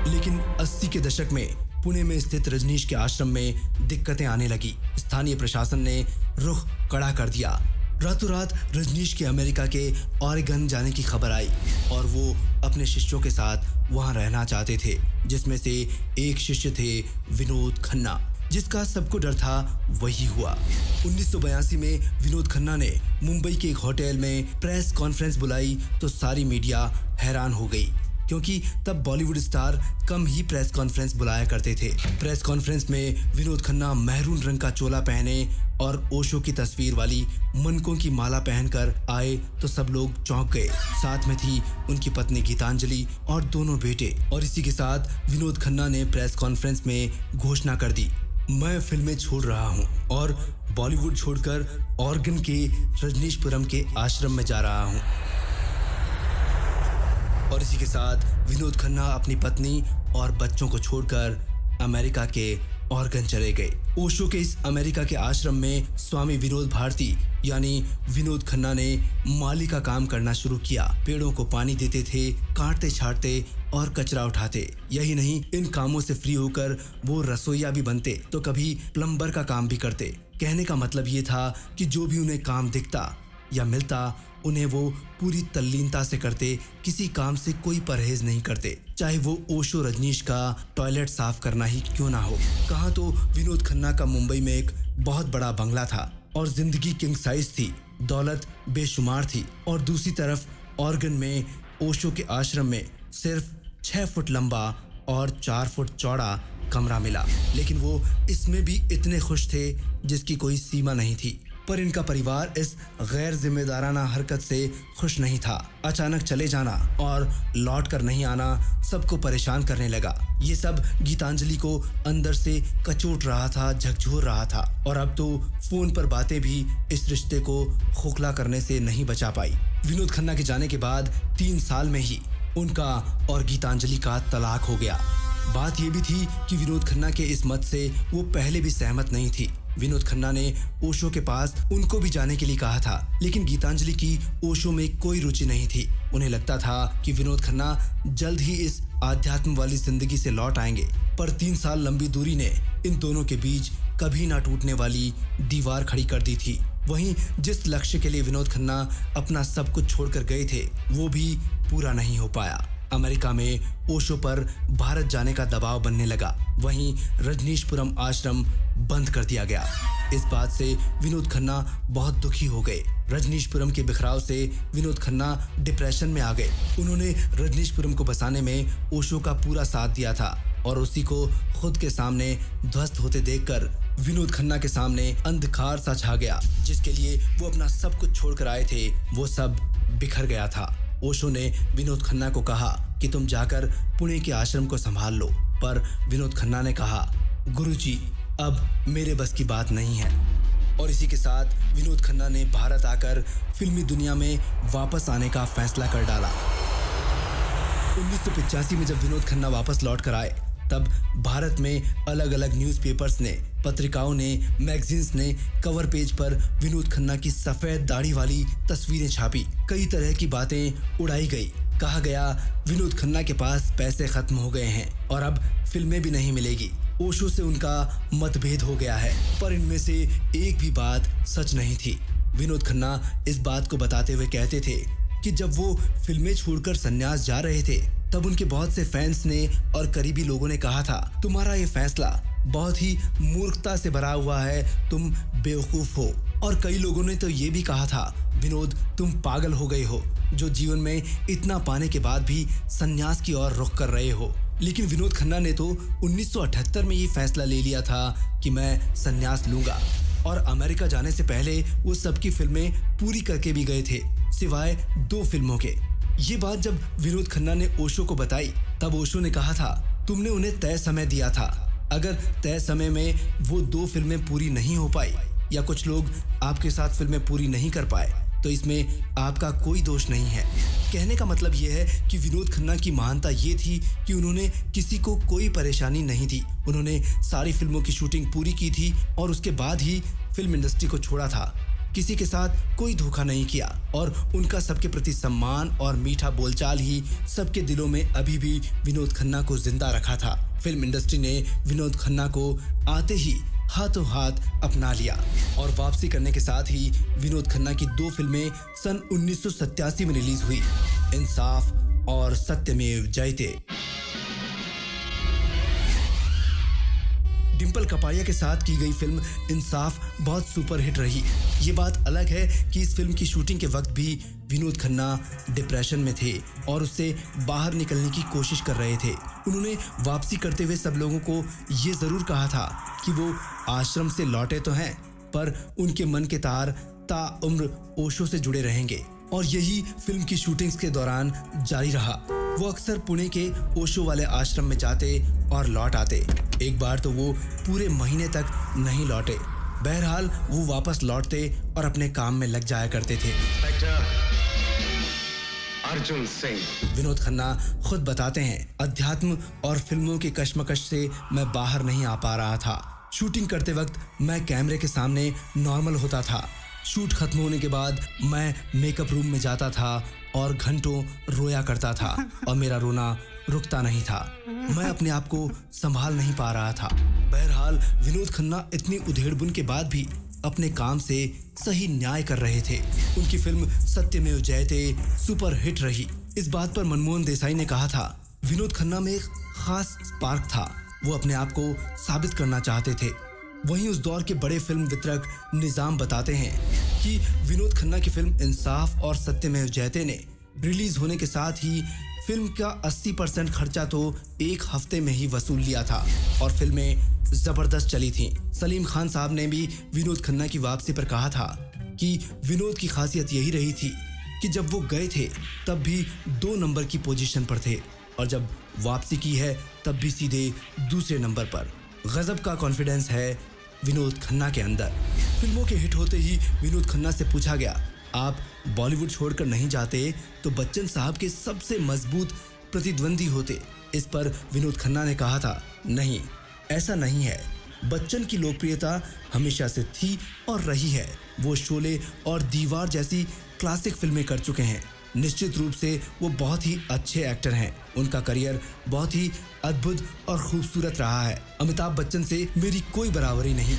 लेकिन 80 के दशक में पुणे में स्थित रजनीश के आश्रम में दिक्कतें आने लगी। स्थानीय प्रशासन ने रुख कड़ा कर दिया। रातों रात रजनीश के अमेरिका के ऑरेगन जाने की खबर आई और वो अपने शिष्यों के साथ वहां रहना चाहते थे, जिसमें से एक शिष्य थे विनोद खन्ना। जिसका सबको डर था वही हुआ। 1982 में विनोद खन्ना ने मुंबई के एक होटल में प्रेस कॉन्फ्रेंस बुलाई तो सारी मीडिया हैरान हो गई, क्योंकि तब बॉलीवुड स्टार कम ही प्रेस कॉन्फ्रेंस बुलाया करते थे। प्रेस कॉन्फ्रेंस में विनोद खन्ना महरून रंग का चोला पहने और ओशो की तस्वीर वाली मनकों की माला पहनकर आए तो सब लोग चौंक गए। साथ में थी उनकी पत्नी गीतांजलि और दोनों बेटे। और इसी के साथ विनोद खन्ना ने प्रेस कॉन्फ्रेंस में घोषणा कर दी, मैं फिल्में छोड़ रहा हूँ और बॉलीवुड छोड़कर ऑरेगन के रजनीशपुरम के आश्रम में जा रहा हूँ। और इसी के साथ विनोद खन्ना अपनी पत्नी और बच्चों को छोड़कर अमेरिका के ऑरेगन चले गए। ओशो के इस अमेरिका के आश्रम में स्वामी विनोद भारती यानी विनोद खन्ना ने माली का काम करना शुरू किया। पेड़ों को पानी देते थे, काटते छाटते और कचरा उठाते। यही नहीं, इन कामों से फ्री होकर वो रसोइया भी बनते तो कभी प्लम्बर का काम भी करते। कहने का मतलब ये था कि जो भी उन्हें काम दिखता या मिलता उन्हें वो पूरी तल्लीनता से करते, किसी काम से कोई परहेज नहीं करते, चाहे वो ओशो रजनीश का टॉयलेट साफ करना ही क्यों ना हो। कहाँ तो विनोद खन्ना का मुंबई में एक बहुत बड़ा बंगला था और जिंदगी किंग साइज थी, दौलत बेशुमार थी। और दूसरी तरफ ऑरेगन में ओशो के आश्रम में सिर्फ 6 फुट लंबा और 4 फुट चौड़ा कमरा मिला। लेकिन वो इसमें भी इतने खुश थे जिसकी कोई सीमा नहीं थी। पर इनका परिवार इस गैर जिम्मेदाराना हरकत से खुश नहीं था। अचानक चले जाना और लौट कर नहीं आना सबको परेशान करने लगा। ये सब गीतांजलि को अंदर से कचोट रहा था, झकझोर रहा था। और अब तो फोन पर बातें भी इस रिश्ते को खोखला करने से नहीं बचा पाई। विनोद खन्ना के जाने के बाद 3 साल में ही उनका और गीतांजलि का तलाक हो गया। बात यह भी थी कि विनोद खन्ना के इस मत से वो पहले भी सहमत नहीं थी। विनोद खन्ना ने ओशो के पास उनको भी जाने के लिए कहा था, लेकिन गीतांजलि की ओशो में कोई रुचि नहीं थी। उन्हें लगता था कि विनोद खन्ना जल्द ही इस आध्यात्म वाली जिंदगी से लौट आएंगे। पर 3 साल लंबी दूरी ने इन दोनों के बीच कभी ना टूटने वाली दीवार खड़ी कर दी थी। वहीं जिस लक्ष्य के लिए विनोद खन्ना अपना सब कुछ छोड़कर गए थे वो भी पूरा नहीं हो पाया। अमेरिका में ओशो पर भारत जाने का दबाव बनने लगा। वहीं रजनीशपुरम आश्रम बंद कर दिया गया। इस बात से विनोद खन्ना बहुत दुखी हो गए। रजनीशपुरम के बिखराव से विनोद खन्ना डिप्रेशन में आ गए। उन्होंने रजनीशपुरम को बसाने में ओशो का पूरा साथ दिया था और उसी को खुद के सामने ध्वस्त होते देखकर विनोद खन्ना के सामने अंधकार सा छा गया। जिसके लिए वो अपना सब कुछ छोड़कर आए थे वो सब बिखर गया था। ओशो ने विनोद खन्ना को कहा कि तुम जाकर पुणे के आश्रम को संभाल लो, पर विनोद खन्ना ने कहा, गुरुजी अब मेरे बस की बात नहीं है। और इसी के साथ विनोद खन्ना ने भारत आकर फिल्मी दुनिया में वापस आने का फैसला कर डाला। 1985 में जब विनोद खन्ना वापस लौट कर आए तब भारत में अलग अलग न्यूज़पेपर्स ने, पत्रिकाओं ने, मैगजीन्स ने कवर पेज पर विनोद खन्ना की सफेद दाढ़ी वाली तस्वीरें छापी। कई तरह की बातें उड़ाई गई। कहा गया विनोद खन्ना के पास पैसे खत्म हो गए हैं और अब फिल्में भी नहीं मिलेगी। ओशो से उनका मतभेद हो गया है। पर इनमें से एक भी बात सच नहीं थी। विनोद खन्ना इस बात को बताते हुए कहते थे कि जब वो फिल्में छोड़कर संन्यास जा रहे थे तब उनके बहुत से फैंस ने और करीबी लोगों ने कहा था, तुम्हारा ये फैसला बहुत ही मूर्खता से भरा हुआ है, तुम बेवकूफ हो। और कई लोगों ने तो ये भी कहा था, विनोद तुम पागल हो गए हो जो जीवन में इतना पाने के बाद भी संन्यास की ओर रुख कर रहे हो। लेकिन विनोद खन्ना ने तो 1978 में ये फैसला ले लिया था कि मैं संन्यास लूंगा। और अमेरिका जाने से पहले वो सबकी फिल्में पूरी करके भी गए थे, सिवाय 2 फिल्मों के। ये बात जब विनोद खन्ना ने ओशो को बताई, तब ओशो ने कहा था, तुमने उन्हें तय समय दिया था। अगर तय समय में वो 2 फिल्में पूरी नहीं हो पाई या कुछ लोग आपके साथ फिल्में पूरी नहीं कर पाए, तो इसमें आपका कोई दोष नहीं है। कहने का मतलब ये है कि विनोद खन्ना की महानता ये थी कि उन्होंने किसी को कोई परेशानी नहीं दी। उन्होंने सारी फिल्मों की शूटिंग पूरी की थी और उसके बाद ही फिल्म इंडस्ट्री को छोड़ा था। किसी के साथ कोई धोखा नहीं किया और उनका सबके प्रति सम्मान और मीठा बोलचाल ही सबके दिलों में अभी भी विनोद खन्ना को जिंदा रखा था। फिल्म इंडस्ट्री ने विनोद खन्ना को आते ही हाथों हाथ अपना लिया और वापसी करने के साथ ही विनोद खन्ना की 2 फिल्में सन 1987 में रिलीज हुई, इंसाफ और सत्यमेव जयते। डिम्पल कपाड़िया के साथ की गई फिल्म इंसाफ बहुत सुपरहिट रही। ये बात अलग है कि इस फिल्म की शूटिंग के वक्त भी विनोद खन्ना डिप्रेशन में थे और उससे बाहर निकलने की कोशिश कर रहे थे। उन्होंने वापसी करते हुए सब लोगों को ये जरूर कहा था कि वो आश्रम से लौटे तो हैं, पर उनके मन के तार ताउम्र ओशो से जुड़े रहेंगे और यही फिल्म की शूटिंग्स के दौरान जारी रहा। वो अक्सर पुणे के ओशो वाले आश्रम में जाते और लौट आते। एक बार तो वो पूरे महीने तक नहीं लौटे। बहरहाल वो वापस लौटते और अपने काम में लग जाया करते थे। अर्जुन सिंह। विनोद खन्ना खुद बताते हैं, अध्यात्म और फिल्मों की कश्मकश से मैं बाहर नहीं आ पा रहा था। शूटिंग करते वक्त मैं कैमरे के सामने नॉर्मल होता था। शूट खत्म होने के बाद मैं मेकअप रूम में जाता था और घंटों रोया करता था और मेरा रोना रुकता नहीं था। मैं अपने आप को संभाल नहीं पा रहा था। बहरहाल विनोद खन्ना इतनी उधेड़बुन के बाद भी अपने काम से सही न्याय कर रहे थे। उनकी फिल्म सत्यमेव जयते सुपर हिट रही। इस बात पर मनमोहन देसाई ने कहा था, विनोद खन्ना में एक खास स्पार्क था। वो अपने आप को साबित करना चाहते थे। वहीं उस दौर के बड़े फिल्म वितरक निजाम बताते हैं कि विनोद खन्ना की फिल्म इंसाफ और सत्यमेव जयते ने रिलीज होने के साथ ही फिल्म का 80% खर्चा तो 1 हफ्ते में ही वसूल लिया था और फिल्में जबरदस्त चली थीं। सलीम खान साहब ने भी विनोद खन्ना की वापसी पर कहा था कि विनोद की खासियत यही रही थी कि जब वो गए थे तब भी 2 नंबर की पोजीशन पर थे और जब वापसी की है तब भी सीधे दूसरे नंबर पर। गजब का कॉन्फिडेंस है विनोद खन्ना के अंदर। फिल्मों के हिट होते ही विनोद खन्ना से पूछा गया, आप बॉलीवुड छोड़कर नहीं जाते तो बच्चन साहब के सबसे मजबूत प्रतिद्वंदी होते। इस पर विनोद खन्ना ने कहा था, नहीं, ऐसा नहीं है। बच्चन की लोकप्रियता हमेशा से थी और रही है। वो शोले और दीवार जैसी क्लासिक फिल्में कर चुके हैं। निश्चित रूप से वो बहुत ही अच्छे एक्टर हैं। उनका करियर बहुत ही अद्भुत और खूबसूरत रहा है। अमिताभ बच्चन से मेरी कोई बराबरी नहीं।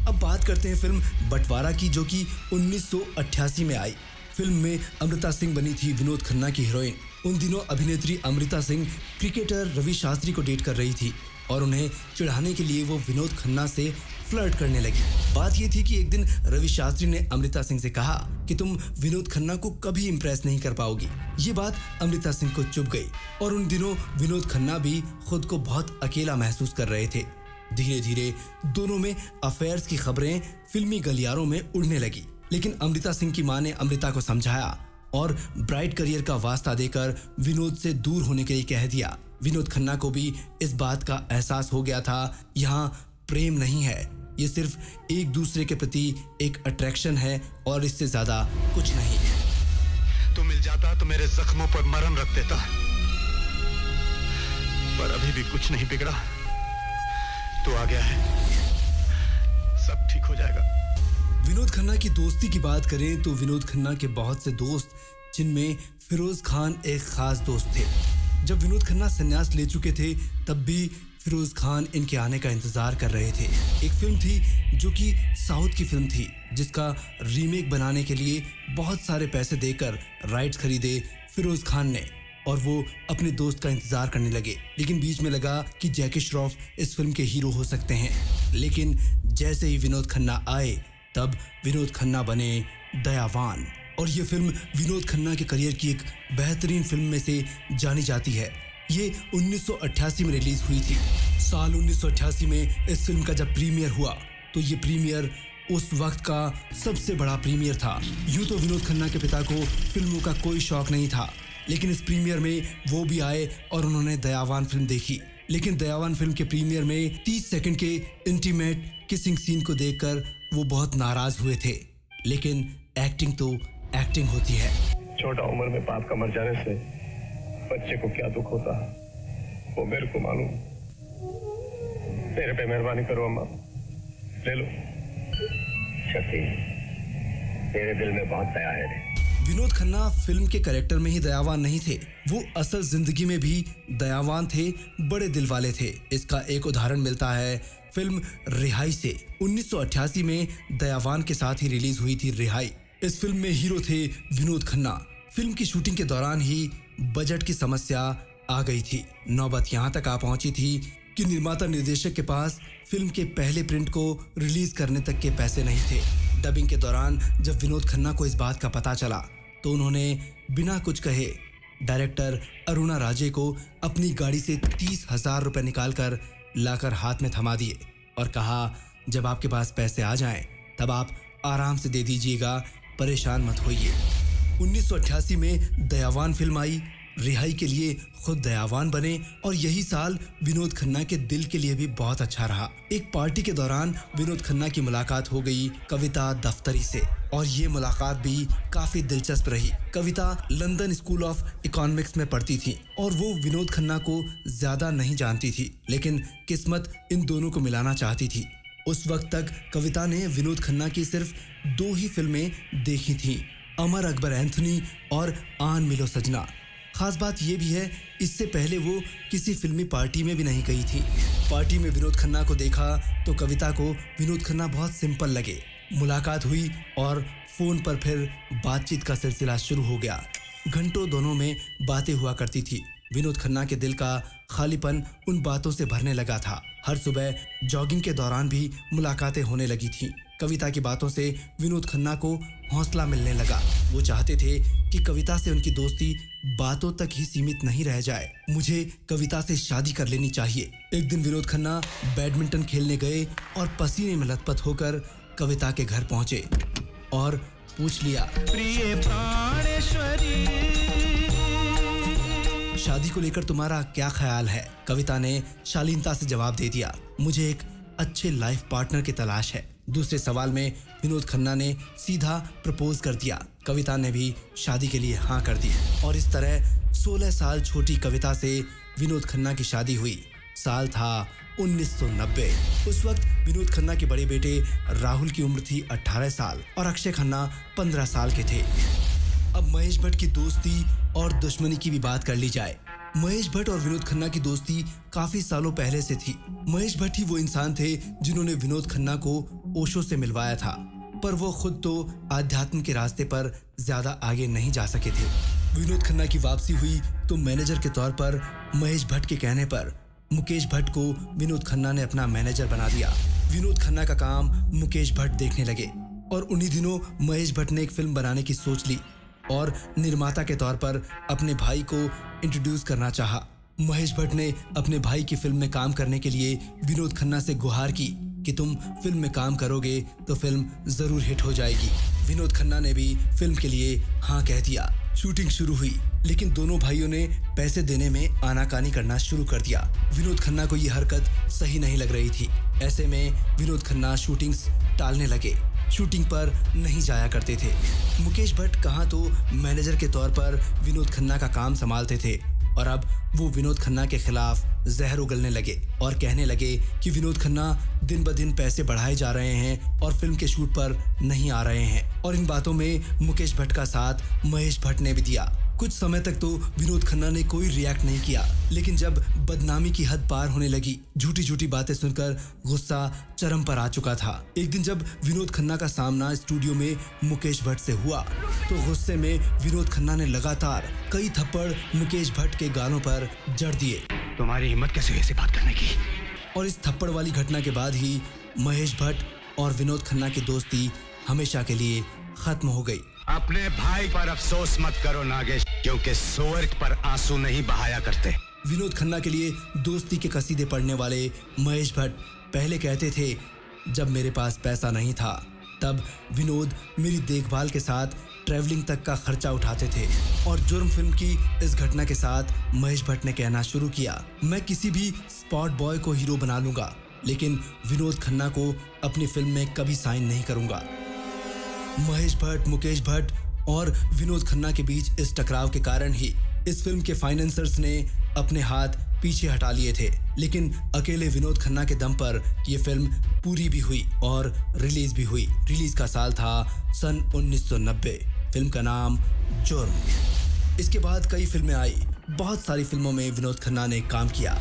अब बात करते हैं फिल्म बंटवारा की, जो कि 1988 में आई। फिल्म में अमृता सिंह बनी थी विनोद खन्ना की हीरोइन। उन दिनों अभिनेत्री अमृता सिंह क्रिकेटर रवि शास्त्री को डेट कर रही थी और उन्हें चिढ़ाने के लिए वो विनोद खन्ना से फ्लर्ट करने लगी। बात ये थी कि एक दिन रवि शास्त्री ने अमृता सिंह से कहा कि तुम विनोद खन्ना को कभी इंप्रेस नहीं कर पाओगी। ये बात अमृता सिंह को चुभ गई और उन दिनों विनोद खन्ना भी खुद को बहुत अकेला महसूस कर रहे थे। धीरे धीरे दोनों में अफेयर्स की खबरें फिल्मी गलियारों में उड़ने लगी, लेकिन अमृता सिंह की मां ने अमृता को समझाया और ब्राइट करियर का वास्ता देकर विनोद से दूर होने के लिए कह दिया। विनोद खन्ना को भी इस बात का एहसास हो गया था, यहाँ प्रेम नहीं है, ये सिर्फ एक दूसरे के प्रति एक अट्रैक्शन है और इससे ज्यादा कुछ नहीं। तू मिल जाता तो मेरे जख्मों पर मरहम रख देता, पर अभी भी कुछ नहीं बिगड़ा। तू आ गया है, सब ठीक हो जाएगा। विनोद खन्ना की दोस्ती की बात करें तो विनोद खन्ना के बहुत से दोस्त, जिनमें फिरोज खान एक खास दोस्त थे। जब विनोद खन्ना संन्यास ले चुके थे तब भी फिरोज खान इनके आने का इंतजार कर रहे थे। एक फिल्म थी जो कि साउथ की फिल्म थी, जिसका रीमेक बनाने के लिए बहुत सारे पैसे देकर राइट्स खरीदे फिरोज खान ने और वो अपने दोस्त का इंतजार करने लगे। लेकिन बीच में लगा कि जैकी श्रॉफ इस फिल्म के हीरो हो सकते हैं। लेकिन जैसे ही विनोद खन्ना आए तब विनोद खन्ना बने दयावान और ये फिल्म विनोद खन्ना के करियर की एक बेहतरीन फिल्म में से जानी जाती है। ये 1988 में रिलीज हुई थी। साल 1988 में इस फिल्म का जब प्रीमियर हुआ तो ये प्रीमियर उस वक्त का सबसे बड़ा प्रीमियर था। यूं तो विनोद खन्ना के पिता को फिल्मों का कोई शौक नहीं था, लेकिन इस प्रीमियर में वो भी आए और उन्होंने दयावान फिल्म देखी। लेकिन दयावान फिल्म के प्रीमियर में 30 सेकंड के इंटीमेट किसिंग सीन को देखकर वो बहुत नाराज हुए थे। लेकिन एक्टिंग तो एक्टिंग होती है। छोटा उम्र में बाप का मर जाने से बच्चे को क्या दुख होता है वो मेरे को मालूम। मेरे पे मेहरबानी करो अम्मा, ले लो। शक्ति, तेरे दिल में बहुत दया है। विनोद खन्ना फिल्म के कैरेक्टर में ही दयावान नहीं थे, वो असल जिंदगी में भी दयावान थे, बड़े दिल वाले थे। इसका एक उदाहरण मिलता है फिल्म रिहाई से। 1988 में दयावान के साथ ही रिलीज हुई थी रिहाई। इस फिल्म में हीरो थे विनोद खन्ना। फिल्म की शूटिंग के दौरान ही बजट की समस्या आ गई थी। नौबत यहाँ तक आ पहुंची थी कि निर्माता निर्देशक के पास फिल्म के पहले प्रिंट को रिलीज करने तक के पैसे नहीं थे। डबिंग के दौरान जब विनोद खन्ना को इस बात का पता चला तो उन्होंने बिना कुछ कहे डायरेक्टर अरुणा राजे को अपनी गाड़ी से 30,000 रुपए निकालकर लाकर हाथ में थमा दिए और कहा, जब आपके पास पैसे आ जाएं तब आप आराम से दे दीजिएगा, परेशान मत होइए। 1988 में दयावान फिल्म आई। रिहाई के लिए खुद दयावान बने और यही साल विनोद खन्ना के दिल के लिए भी बहुत अच्छा रहा। एक पार्टी के दौरान विनोद खन्ना की मुलाकात हो गई कविता दफ्तरी से और ये मुलाकात भी काफी दिलचस्प रही। कविता लंदन स्कूल ऑफ इकोनॉमिक्स में पढ़ती थी और वो विनोद खन्ना को ज्यादा नहीं जानती थी, लेकिन किस्मत इन दोनों को मिलाना चाहती थी। उस वक्त तक कविता ने विनोद खन्ना की सिर्फ 2 ही फिल्में देखी थी, अमर अकबर एंथोनी और आन मिलो सजना। खास बात यह भी है, इससे पहले वो किसी फिल्मी पार्टी में भी नहीं गई थी। पार्टी में विनोद खन्ना को देखा तो कविता को विनोद खन्ना बहुत सिंपल लगे। मुलाकात हुई और फोन पर फिर बातचीत का सिलसिला शुरू हो गया। घंटों दोनों में बातें हुआ करती थी। विनोद खन्ना के दिल का खालीपन उन बातों से भरने लगा था। हर सुबह जॉगिंग के दौरान भी मुलाकातें होने लगी थीं। कविता की बातों से विनोद खन्ना को हौसला मिलने लगा। वो चाहते थे कि कविता से उनकी दोस्ती बातों तक ही सीमित नहीं रह जाए। मुझे कविता से शादी कर लेनी चाहिए। एक दिन विनोद खन्ना बैडमिंटन खेलने गए और पसीने में लथपथ होकर कविता के घर पहुंचे और पूछ लिया, प्रिय प्राणेश्वरी, शादी को लेकर तुम्हारा क्या ख्याल है? कविता ने शालीनता से जवाब दे दिया, मुझे एक अच्छे लाइफ पार्टनर की तलाश है। दूसरे सवाल में विनोद खन्ना ने सीधा प्रपोज कर दिया। कविता ने भी शादी के लिए हाँ कर दी और इस तरह 16 साल छोटी कविता से विनोद खन्ना की शादी हुई। साल था 1990। उस वक्त विनोद खन्ना के बड़े बेटे राहुल की उम्र थी 18 साल और अक्षय खन्ना 15 साल के थे। अब महेश भट्ट की दोस्ती और दुश्मनी की भी बात कर ली जाए। महेश भट्ट और विनोद खन्ना की दोस्ती काफी सालों पहले से थी। महेश भट्ट ही वो इंसान थे जिन्होंने विनोद खन्ना को ओशो से मिलवाया था, पर वो खुद तो आध्यात्म के रास्ते पर ज्यादा आगे नहीं जा सके थे। विनोद खन्ना की वापसी हुई तो मैनेजर के तौर पर महेश भट्ट के कहने पर मुकेश भट्ट को विनोद खन्ना ने अपना मैनेजर बना दिया। विनोद खन्ना का काम मुकेश भट्ट देखने लगे और उन्हीं दिनों महेश भट्ट ने एक फिल्म बनाने की सोच ली और निर्माता के तौर पर अपने भाई को इंट्रोड्यूस करना चाहा। महेश भट्ट ने अपने भाई की फिल्म में काम करने के लिए विनोद खन्ना से गुहार की कि तुम फिल्म में काम करोगे तो फिल्म जरूर हिट हो जाएगी। विनोद खन्ना ने भी फिल्म के लिए हाँ कह दिया। शूटिंग शुरू हुई, लेकिन दोनों भाइयों ने पैसे देने में आनाकानी करना शुरू कर दिया। विनोद खन्ना को यह हरकत सही नहीं लग रही थी। ऐसे में विनोद खन्ना शूटिंग्स टालने लगे, शूटिंग पर नहीं जाया करते थे। मुकेश भट्ट कहाँ तो मैनेजर के तौर पर विनोद खन्ना का काम संभालते थे और अब वो विनोद खन्ना के खिलाफ जहर उगलने लगे और कहने लगे कि विनोद खन्ना दिन ब दिन पैसे बढ़ाए जा रहे हैं और फिल्म के शूट पर नहीं आ रहे हैं। और इन बातों में मुकेश भट्ट का साथ महेश भट्ट ने भी दिया। कुछ समय तक तो विनोद खन्ना ने कोई रिएक्ट नहीं किया, लेकिन जब बदनामी की हद पार होने लगी, झूठी झूठी बातें सुनकर गुस्सा चरम पर आ चुका था। एक दिन जब विनोद खन्ना का सामना स्टूडियो में मुकेश भट्ट से हुआ तो गुस्से में विनोद खन्ना ने लगातार कई थप्पड़ मुकेश भट्ट के गालों पर जड़ दिए। तुम्हारी हिम्मत कैसे हुई ऐसी बात करने की? और इस थप्पड़ वाली घटना के बाद ही महेश भट्ट और विनोद खन्ना की दोस्ती हमेशा के लिए खत्म हो गई। अपने भाई पर अफसोस मत करो नागेश, क्योंकि सोर पर आंसू नहीं बहाया करते। विनोद खन्ना के लिए दोस्ती के कसीदे पढ़ने वाले महेश भट्ट पहले कहते थे, जब मेरे पास पैसा नहीं था तब विनोद मेरी देखभाल के साथ ट्रैवलिंग तक का खर्चा उठाते थे और जुर्म फिल्म की इस घटना के साथ महेश भट्ट ने कहना शुरू किया, मैं किसी भी स्पॉट बॉय को हीरो बना लूंगा, लेकिन विनोद खन्ना को अपनी फिल्म में कभी साइन नहीं करूंगा। महेश भट्ट, मुकेश भट्ट और विनोद खन्ना के बीच इस टकराव के कारण ही इस फिल्म के फाइनेंसर्स ने अपने हाथ पीछे हटा लिए थे, लेकिन अकेले विनोद खन्ना के दम पर यह फिल्म पूरी भी हुई और रिलीज भी हुई। रिलीज का साल था सन 1990। फिल्म का नाम जुर्म। इसके बाद कई फिल्में आई, बहुत सारी फिल्मों में विनोद खन्ना ने काम किया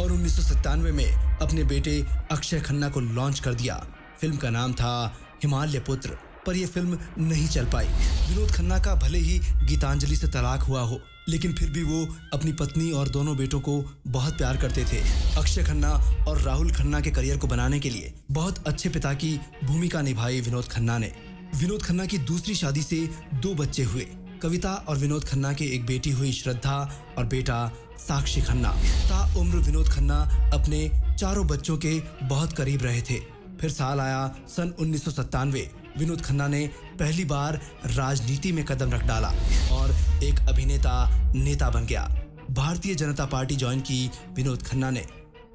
और 1997 में अपने बेटे अक्षय खन्ना को लॉन्च कर दिया। फिल्म का नाम था हिमालय पुत्र, पर यह फिल्म नहीं चल पाई। विनोद खन्ना का भले ही गीतांजलि से तलाक हुआ हो, लेकिन फिर भी वो अपनी पत्नी और दोनों बेटों को बहुत प्यार करते थे। अक्षय खन्ना और राहुल खन्ना के करियर को बनाने के लिए बहुत अच्छे पिता की भूमिका निभाई विनोद खन्ना ने। विनोद खन्ना की दूसरी शादी से 2 बच्चे हुए। कविता और विनोद खन्ना के एक बेटी हुई श्रद्धा और बेटा साक्षी खन्ना। ताउम्र विनोद खन्ना अपने 4 बच्चों के बहुत करीब रहे थे। फिर साल आया सन 1997। विनोद खन्ना ने पहली बार राजनीति में कदम रख डाला और एक अभिनेता नेता बन गया। भारतीय जनता पार्टी ज्वाइन की विनोद खन्ना ने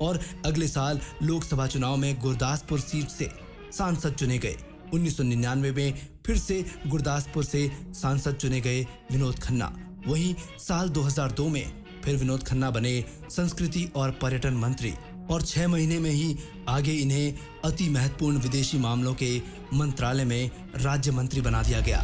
और अगले साल लोकसभा चुनाव में गुरदासपुर सीट से सांसद चुने गए। 1999 में फिर से गुरदासपुर से सांसद चुने गए विनोद खन्ना। वहीं साल 2002 में फिर विनोद खन्ना बने संस्कृति और पर्यटन मंत्री और 6 महीने में ही आगे इन्हें अति महत्वपूर्ण विदेशी मामलों के मंत्रालय में राज्य मंत्री बना दिया गया।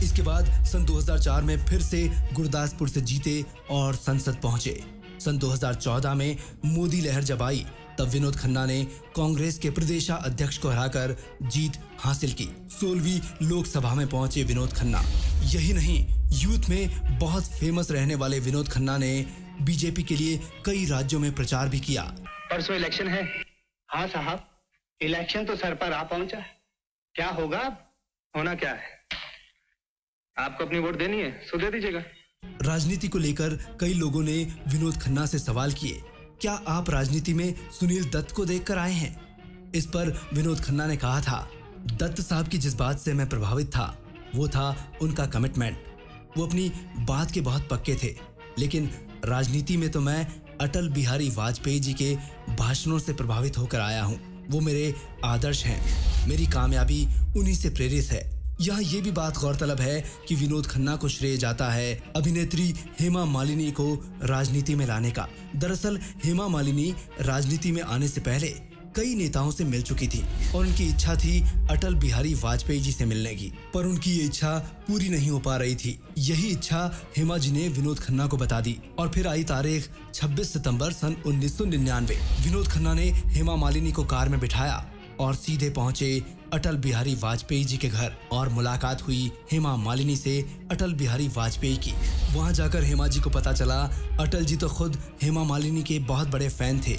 इसके बाद सन 2004 में फिर से गुरदासपुर से जीते और संसद पहुंचे। सन 2014 में मोदी लहर जब आई, तब विनोद खन्ना ने कांग्रेस के प्रदेशा अध्यक्ष को हराकर जीत हासिल की। 16वीं लोकसभा में पहुंचे विनोद खन्ना। यही नहीं, यूथ में बहुत फेमस रहने वाले विनोद खन्ना ने बीजेपी के लिए कई राज्यों में प्रचार भी किया। परसों इलेक्शन है। हाँ साहब, इलेक्शन तो सर पर आ पहुंचा। क्या होगा? होना क्या है? आपको अपनी वोट देनी है, सो दे दीजिएगा। राजनीति को लेकर कई लोगों ने विनोद खन्ना से सवाल किए, क्या आप राजनीति में सुनील दत्त को देखकर आए हैं? इस पर विनोद खन्ना ने कहा था, दत्त साहब की जिस बात से मैं प्रभावित था वो था उनका कमिटमेंट। वो अपनी बात के बहुत पक्के थे, लेकिन राजनीति में तो मैं अटल बिहारी वाजपेयी जी के भाषणों से प्रभावित होकर आया हूँ। वो मेरे आदर्श हैं, मेरी कामयाबी उन्हीं से प्रेरित है। यहाँ ये भी बात गौरतलब है कि विनोद खन्ना को श्रेय जाता है अभिनेत्री हेमा मालिनी को राजनीति में लाने का। दरअसल हेमा मालिनी राजनीति में आने से पहले कई नेताओं से मिल चुकी थी और उनकी इच्छा थी अटल बिहारी वाजपेयी जी से मिलने की, पर उनकी ये इच्छा पूरी नहीं हो पा रही थी। यही इच्छा हेमा जी ने विनोद खन्ना को बता दी और फिर आई तारीख 26 सितंबर सन 1999। विनोद खन्ना ने हेमा मालिनी को कार में बिठाया और सीधे पहुंचे अटल बिहारी वाजपेयी जी के घर और मुलाकात हुई हेमा मालिनी से अटल बिहारी वाजपेयी की। वहां जाकर हेमा जी को पता चला अटल जी तो खुद हेमा मालिनी के बहुत बड़े फैन थे।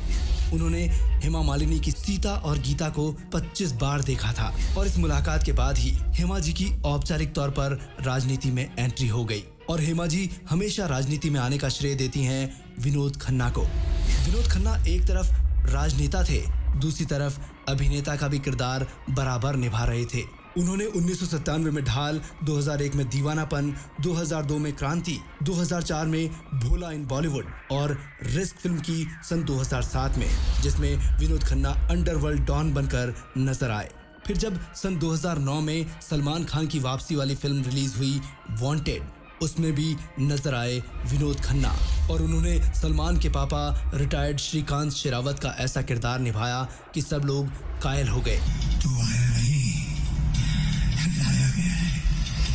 उन्होंने हेमा मालिनी की सीता और गीता को 25 बार देखा था और इस मुलाकात के बाद ही हेमा जी की औपचारिक तौर पर राजनीति में एंट्री हो गई। और हेमा जी हमेशा राजनीति में आने का श्रेय देती हैं विनोद खन्ना को। विनोद खन्ना एक तरफ राजनेता थे, दूसरी तरफ अभिनेता का भी किरदार बराबर निभा रहे थे। उन्होंने 1997 में ढाल, 2001 में दीवानापन, 2002 में क्रांति, 2004 में भोला इन बॉलीवुड और रिस्क फिल्म की सन 2007 में, जिसमें विनोद खन्ना अंडरवर्ल्ड डॉन बनकर नजर आए। फिर जब सन 2009 में सलमान खान की वापसी वाली फिल्म रिलीज हुई वांटेड, उसमें भी नजर आए विनोद खन्ना और उन्होंने सलमान के पापा रिटायर्ड श्रीकांत शेरावत का ऐसा किरदार निभाया कि सब लोग कायल हो गए।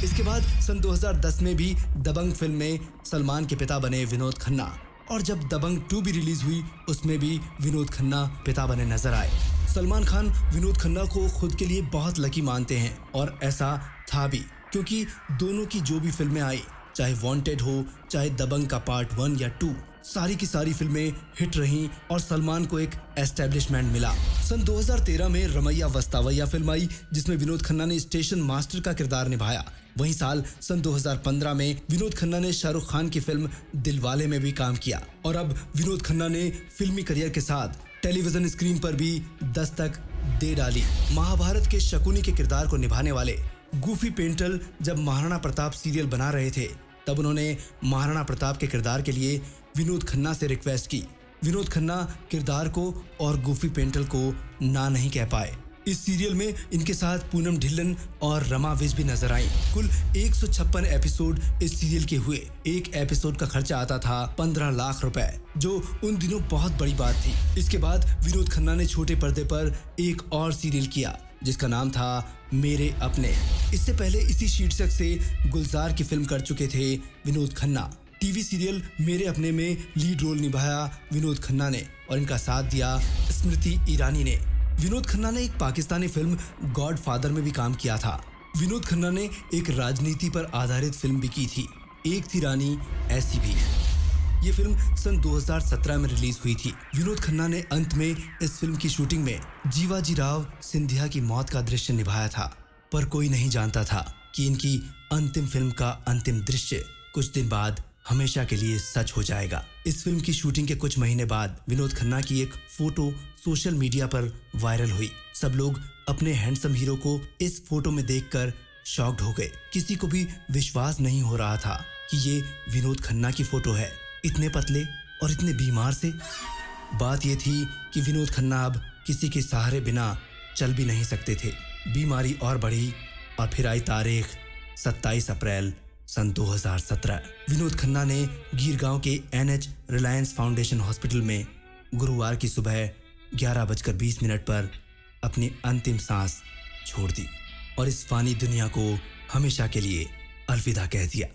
इसके बाद सन 2010 में भी दबंग फिल्म में सलमान के पिता बने विनोद खन्ना और जब दबंग 2 भी रिलीज हुई उसमें भी विनोद खन्ना पिता बने नजर आए। सलमान खान विनोद खन्ना को खुद के लिए बहुत लकी मानते हैं और ऐसा था भी, क्योंकि दोनों की जो भी फिल्में आई, चाहे वांटेड हो चाहे दबंग का पार्ट 1 या 2, सारी की सारी फिल्में हिट रहीं और सलमान को एक एस्टेब्लिशमेंट मिला। सन 2013 में रमैया वस्तावैया फिल्म आई जिसमें विनोद खन्ना ने स्टेशन मास्टर का किरदार निभाया। वहीं साल सन 2015 में विनोद खन्ना ने शाहरुख खान की फिल्म दिलवाले में भी काम किया और अब विनोद खन्ना ने फिल्मी करियर के साथ टेलीविजन स्क्रीन पर भी दस्तक दे डाली। महाभारत के शकुनी के किरदार को निभाने वाले गूफी पेंटल जब महाराणा प्रताप सीरियल बना रहे थे तब उन्होंने महाराणा प्रताप के किरदार के लिए विनोद खन्ना से रिक्वेस्ट की। विनोद खन्ना किरदार को और गूफी पेंटल को ना नहीं कह पाए। इस सीरियल में इनके साथ पूनम ढिल्लन और रमा विज भी नजर आई। कुल 156 एपिसोड इस सीरियल के हुए। एक एपिसोड का खर्चा आता था 15 लाख रुपए, जो उन दिनों बहुत बड़ी बात थी। इसके बाद विनोद खन्ना ने छोटे पर्दे पर एक और सीरियल किया जिसका नाम था मेरे अपने। इससे पहले इसी शीर्षक से गुलजार की फिल्म कर चुके थे विनोद खन्ना। टीवी सीरियल मेरे अपने में लीड रोल निभाया विनोद खन्ना ने और इनका साथ दिया स्मृति ईरानी ने। विनोद खन्ना ने एक पाकिस्तानी फिल्म गॉडफादर में भी काम किया था। विनोद खन्ना ने एक राजनीति पर आधारित फिल्म भी की थी, एक थी रानी ऐसी भी। ये फिल्म सन 2017 में रिलीज हुई थी। विनोद खन्ना ने अंत में इस फिल्म की शूटिंग में जीवाजी राव सिंधिया की मौत का दृश्य निभाया था, पर कोई नहीं जानता था कि इनकी अंतिम फिल्म का अंतिम दृश्य कुछ दिन बाद हमेशा के लिए सच हो जाएगा। इस फिल्म की शूटिंग के कुछ महीने बाद विनोद खन्ना की एक फोटो सोशल मीडिया पर वायरल हुई। सब लोग अपने हैंडसम हीरो को इस फोटो में देखकर शॉक्ड हो गए। किसी को भी विश्वास नहीं हो रहा था कि ये विनोद खन्ना की फोटो है, इतने पतले और इतने बीमार से। बात ये थी कि विनोद खन्ना अब किसी के सहारे बिना चल भी नहीं सकते थे। बीमारी और बढ़ी और फिर आई तारीख 27 अप्रैल सन 2017। विनोद खन्ना ने गिरगांव के NH रिलायंस फाउंडेशन हॉस्पिटल में गुरुवार की सुबह 11:20 पर अपनी अंतिम सांस छोड़ दी और इस फानी दुनिया को हमेशा के लिए अलविदा कह दिया।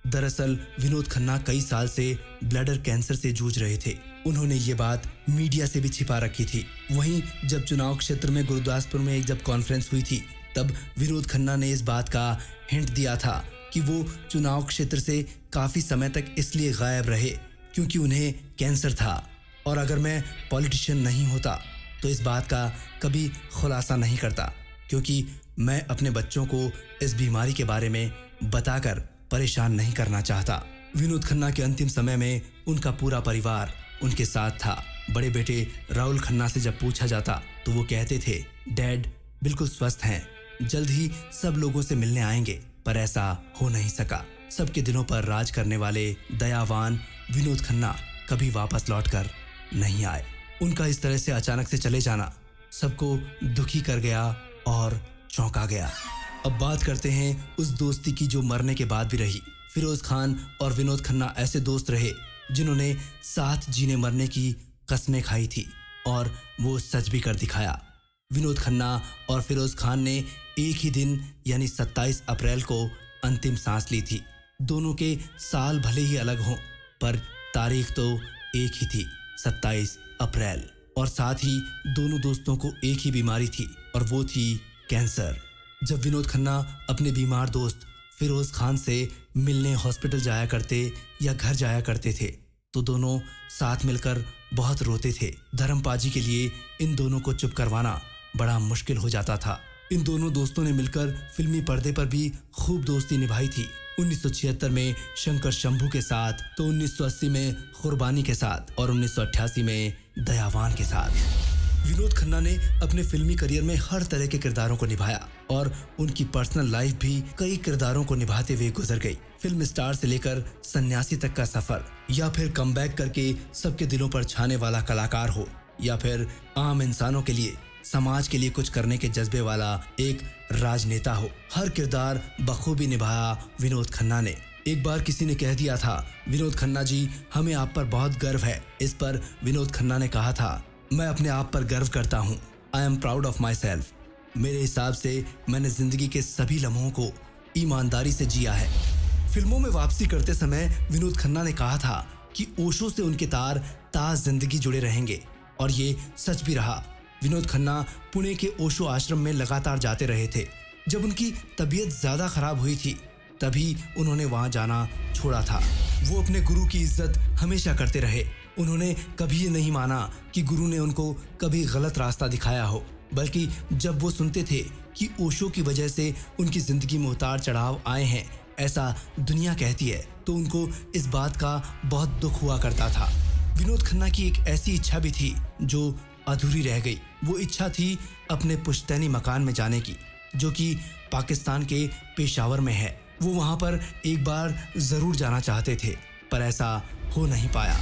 दरअसल विनोद खन्ना कई साल से ब्लैडर कैंसर से जूझ रहे थे। उन्होंने ये बात मीडिया से भी छिपा रखी थी। वहीं जब चुनाव क्षेत्र में गुरुदासपुर में जब कॉन्फ्रेंस हुई थी तब विनोद खन्ना ने इस बात का हिंट दिया था कि वो चुनाव क्षेत्र से काफी समय तक इसलिए गायब रहे क्योंकि उन्हें कैंसर था और अगर मैं पॉलिटिशियन नहीं होता तो इस बात का कभी खुलासा नहीं करता, क्योंकि मैं अपने बच्चों को इस बीमारी के बारे में बताकर परेशान नहीं करना चाहता। विनोद खन्ना के अंतिम समय में उनका पूरा परिवार उनके साथ था। बड़े बेटे राहुल खन्ना से जब पूछा जाता तो वो कहते थे, डैड बिल्कुल स्वस्थ हैं, जल्द ही सब लोगों से मिलने आएंगे। पर ऐसा हो नहीं सका। सबके दिलों पर राज करने वाले दयावान विनोद खन्ना कभी वापस लौटकर नहीं आए। उनका इस तरह से अचानक से चले जाना सबको दुखी कर गया और चौंका गया। अब बात करते हैं उस दोस्ती की जो मरने के बाद भी रही। फिरोज खान और विनोद खन्ना ऐसे दोस्त रहे जिन्होंने साथ जीने मरने की कस्में खाई थी और वो सच भी कर दिखाया। विनोद खन्ना और फिरोज खान ने एक ही दिन यानी 27 अप्रैल को अंतिम सांस ली थी। दोनों के साल भले ही अलग हों पर तारीख तो एक ही थी, 27 अप्रैल। और साथ ही दोनों दोस्तों को एक ही बीमारी थी और वो थी कैंसर। जब विनोद खन्ना अपने बीमार दोस्त फिरोज खान से मिलने हॉस्पिटल जाया करते या घर जाया करते थे तो दोनों साथ मिलकर बहुत रोते थे। धर्मपाजी के लिए इन दोनों को चुप करवाना बड़ा मुश्किल हो जाता था। इन दोनों दोस्तों ने मिलकर फिल्मी पर्दे पर भी खूब दोस्ती निभाई थी। 1976 में शंकर शंभू के साथ, तो 1980 में कुर्बानी के साथ और 1988 में दयावान के साथ। विनोद खन्ना ने अपने फिल्मी करियर में हर तरह के किरदारों को निभाया और उनकी पर्सनल लाइफ भी कई किरदारों को निभाते हुए गुजर गई। फिल्म स्टार से लेकर सन्यासी तक का सफर, या फिर कमबैक करके सबके दिलों पर छाने वाला कलाकार हो, या फिर आम इंसानों के लिए, समाज के लिए कुछ करने के जज्बे वाला एक राजनेता हो, हर किरदार बखूबी निभाया विनोद खन्ना ने। एक बार किसी ने कह दिया था, विनोद खन्ना जी हमें आप पर बहुत गर्व है। इस पर विनोद खन्ना ने कहा था, मैं अपने आप पर गर्व करता हूँ, I am proud of my self. मेरे हिसाब से मैंने जिंदगी के सभी लम्हों को ईमानदारी से जिया है। फिल्मों में वापसी करते समय विनोद खन्ना ने कहा था कि ओशो से उनके तार ताज जिंदगी जुड़े रहेंगे और ये सच भी रहा। विनोद खन्ना पुणे के ओशो आश्रम में लगातार जाते रहे थे। जब उनकी तबीयत ज्यादा खराब हुई थी तभी उन्होंने वहां जाना छोड़ा था। वो अपने गुरु की इज्जत हमेशा करते रहे। उन्होंने कभी ये नहीं माना कि गुरु ने उनको कभी गलत रास्ता दिखाया हो, बल्कि जब वो सुनते थे कि ओशो की वजह से उनकी जिंदगी में उतार चढ़ाव आए हैं, ऐसा दुनिया कहती है, तो उनको इस बात का बहुत दुख हुआ करता था। विनोद खन्ना की एक ऐसी इच्छा भी थी जो अधूरी रह गई। वो इच्छा थी अपने पुश्तैनी मकान में जाने की, जो कि पाकिस्तान के पेशावर में है। वो वहाँ पर एक बार ज़रूर जाना चाहते थे, पर ऐसा हो नहीं पाया।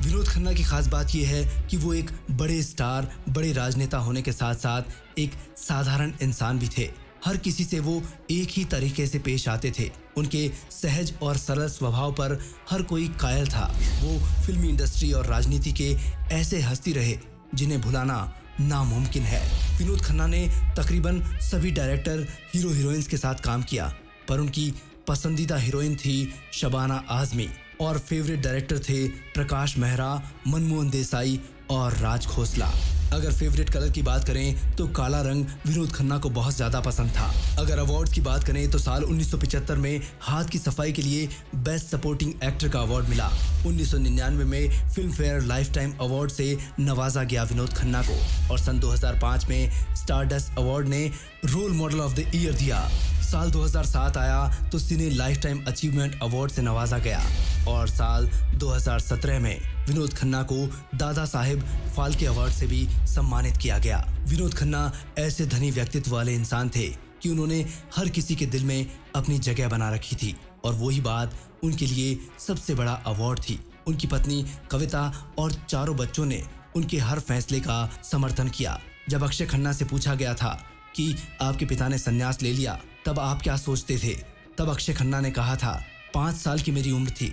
विनोद खन्ना की खास बात यह है कि वो एक बड़े स्टार, बड़े राजनेता होने के साथ साथ एक साधारण इंसान भी थे। हर किसी से वो एक ही तरीके से पेश आते थे। उनके सहज और सरल स्वभाव पर हर कोई कायल था। वो फिल्मी इंडस्ट्री और राजनीति के ऐसे हस्ती रहे जिन्हें भुलाना नामुमकिन है। विनोद खन्ना ने तकरीबन सभी डायरेक्टर, हीरो हीरोइंस के साथ काम किया, पर उनकी पसंदीदा हीरोइन थी शबाना आज़मी और फेवरेट डायरेक्टर थे प्रकाश मेहरा, मनमोहन देसाई और राज खोसला। अगर फेवरेट कलर की बात करें तो काला रंग विनोद खन्ना को बहुत ज़्यादा पसंद था। अगर अवार्ड्स की बात करें तो साल 1975 में हाथ की सफाई के लिए बेस्ट सपोर्टिंग एक्टर का अवार्ड मिला। 1999 में film fair life time award से नवाजा गया विनोद खन्ना को, और सन 2005 में स्टारडस्ट अवार्ड ने role model of the year दिया। साल 2007 आया तो cine lifetime achievement award से नवाजा गया, और साल 2017 में विनोद खन्ना को दादा साहेब फाल्के अवार्ड से भी सम्मानित किया गया। विनोद खन्ना ऐसे धनी व्यक्तित्व वाले इंसान थे कि उन्होंने हर किसी के दिल में अपनी जगह बना रखी थी, और वही बात उनके लिए सबसे बड़ा अवार्ड थी। उनकी पत्नी कविता और चारों बच्चों ने उनके हर फैसले का समर्थन किया। जब अक्षय खन्ना से पूछा गया था कि आपके पिता ने संन्यास ले लिया, तब आप क्या सोचते थे, तब अक्षय खन्ना ने कहा था, 5 साल की मेरी उम्र थी,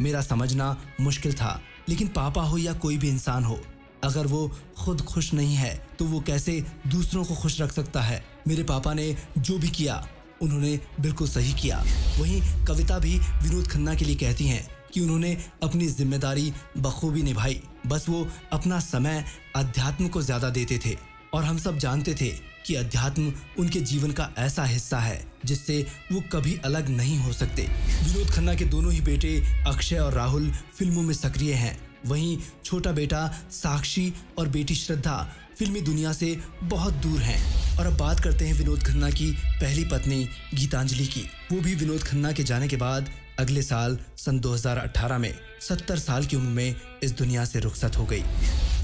मेरा समझना मुश्किल था, लेकिन पापा हो या कोई भी इंसान हो, अगर वो खुद खुश नहीं है तो वो कैसे दूसरों को खुश रख सकता है। मेरे पापा ने जो भी किया उन्होंने बिल्कुल सही किया। वहीं कविता भी विनोद खन्ना के लिए कहती हैं कि उन्होंने अपनी जिम्मेदारी बखूबी निभाई, बस वो अपना समय अध्यात्म को ज़्यादा देते थे, और हम सब जानते थे कि अध्यात्म उनके जीवन का ऐसा हिस्सा है जिससे वो कभी अलग नहीं हो सकते। विनोद खन्ना के दोनों ही बेटे अक्षय और राहुल फिल्मों में सक्रिय हैं। वहीं छोटा बेटा साक्षी और बेटी श्रद्धा फिल्मी दुनिया से बहुत दूर हैं। और अब बात करते हैं विनोद खन्ना की पहली पत्नी गीतांजलि की। वो भी विनोद खन्ना के जाने के बाद अगले साल सन 2018 में 70 साल की उम्र में इस दुनिया से रुखसत हो गई।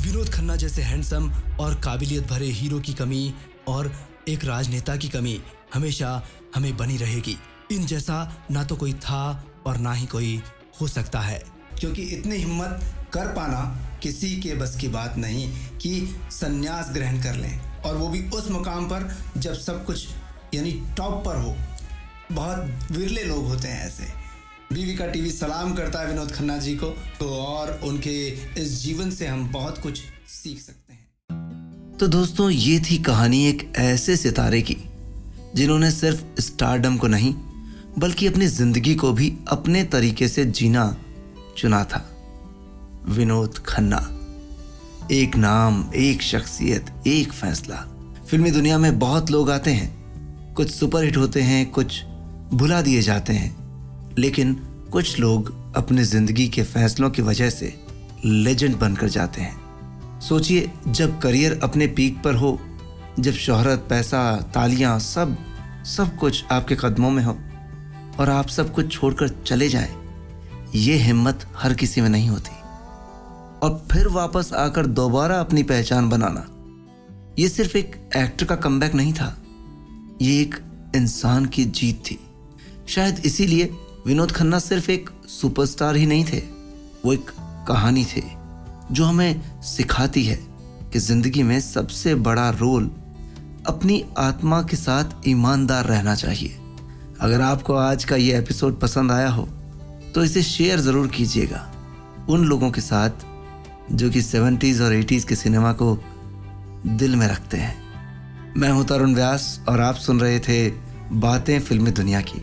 विनोद खन्ना जैसे हैंडसम और काबिलियत भरे हीरो की कमी और एक राजनेता की कमी हमेशा हमें बनी रहेगी। इन जैसा ना तो कोई था और ना ही कोई हो सकता है, क्योंकि इतनी हिम्मत कर पाना किसी के बस की बात नहीं कि संन्यास ग्रहण कर लें, और वो भी उस मुकाम पर जब सब कुछ यानी टॉप पर हो। बहुत विरले लोग होते हैं ऐसे। बीवी का टीवी सलाम करता है विनोद खन्ना जी को, तो और उनके इस जीवन से हम बहुत कुछ सीख सकते हैं। तो दोस्तों, ये थी कहानी एक ऐसे सितारे की जिन्होंने सिर्फ स्टारडम को नहीं बल्कि अपनी जिंदगी को भी अपने तरीके से जीना चुना था। विनोद खन्ना, एक नाम, एक शख्सियत, एक फैसला। फिल्मी दुनिया में बहुत लोग आते हैं, कुछ सुपरहिट होते हैं, कुछ भुला दिए जाते हैं, लेकिन कुछ लोग अपनी जिंदगी के फैसलों की वजह से लेजेंड बनकर जाते हैं। सोचिए, जब करियर अपने पीक पर हो, जब शोहरत, पैसा, तालियां, सब कुछ आपके कदमों में हो और आप सब कुछ छोड़कर चले जाएं, ये हिम्मत हर किसी में नहीं होती। और फिर वापस आकर दोबारा अपनी पहचान बनाना, ये सिर्फ एक एक्टर का कमबैक नहीं था, ये एक इंसान की जीत थी। शायद इसीलिए विनोद खन्ना सिर्फ एक सुपरस्टार ही नहीं थे, वो एक कहानी थे जो हमें सिखाती है कि जिंदगी में सबसे बड़ा रोल अपनी आत्मा के साथ ईमानदार रहना चाहिए। अगर आपको आज का ये एपिसोड पसंद आया हो तो इसे शेयर ज़रूर कीजिएगा उन लोगों के साथ जो कि 70s और 80s के सिनेमा को दिल में रखते हैं। मैं हूं तरुण व्यास और आप सुन रहे थे बातें फिल्मी दुनिया की,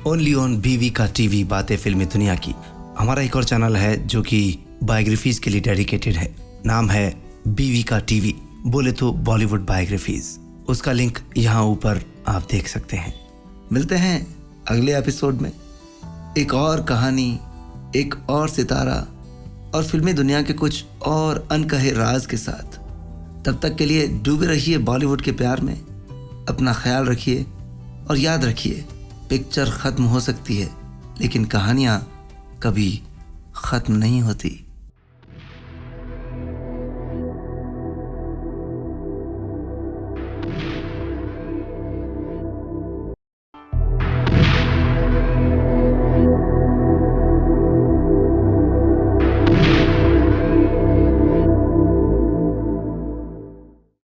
ओनली ऑन बीवी का टीवी। बातें फिल्मी दुनिया की हमारा एक और चैनल है जो कि बायोग्राफीज के लिए डेडिकेटेड है, नाम है बीवी का टीवी, बोले तो बॉलीवुड बायोग्राफीज। उसका लिंक यहाँ ऊपर आप देख सकते हैं। मिलते हैं अगले एपिसोड में एक और कहानी, एक और सितारा और फिल्मी दुनिया के कुछ और अनकहे राज के साथ। तब तक के लिए डूबे रहिए बॉलीवुड के प्यार में। अपना ख्याल रखिए और याद रखिए, पिक्चर खत्म हो सकती है लेकिन कहानियाँ कभी खत्म नहीं होती।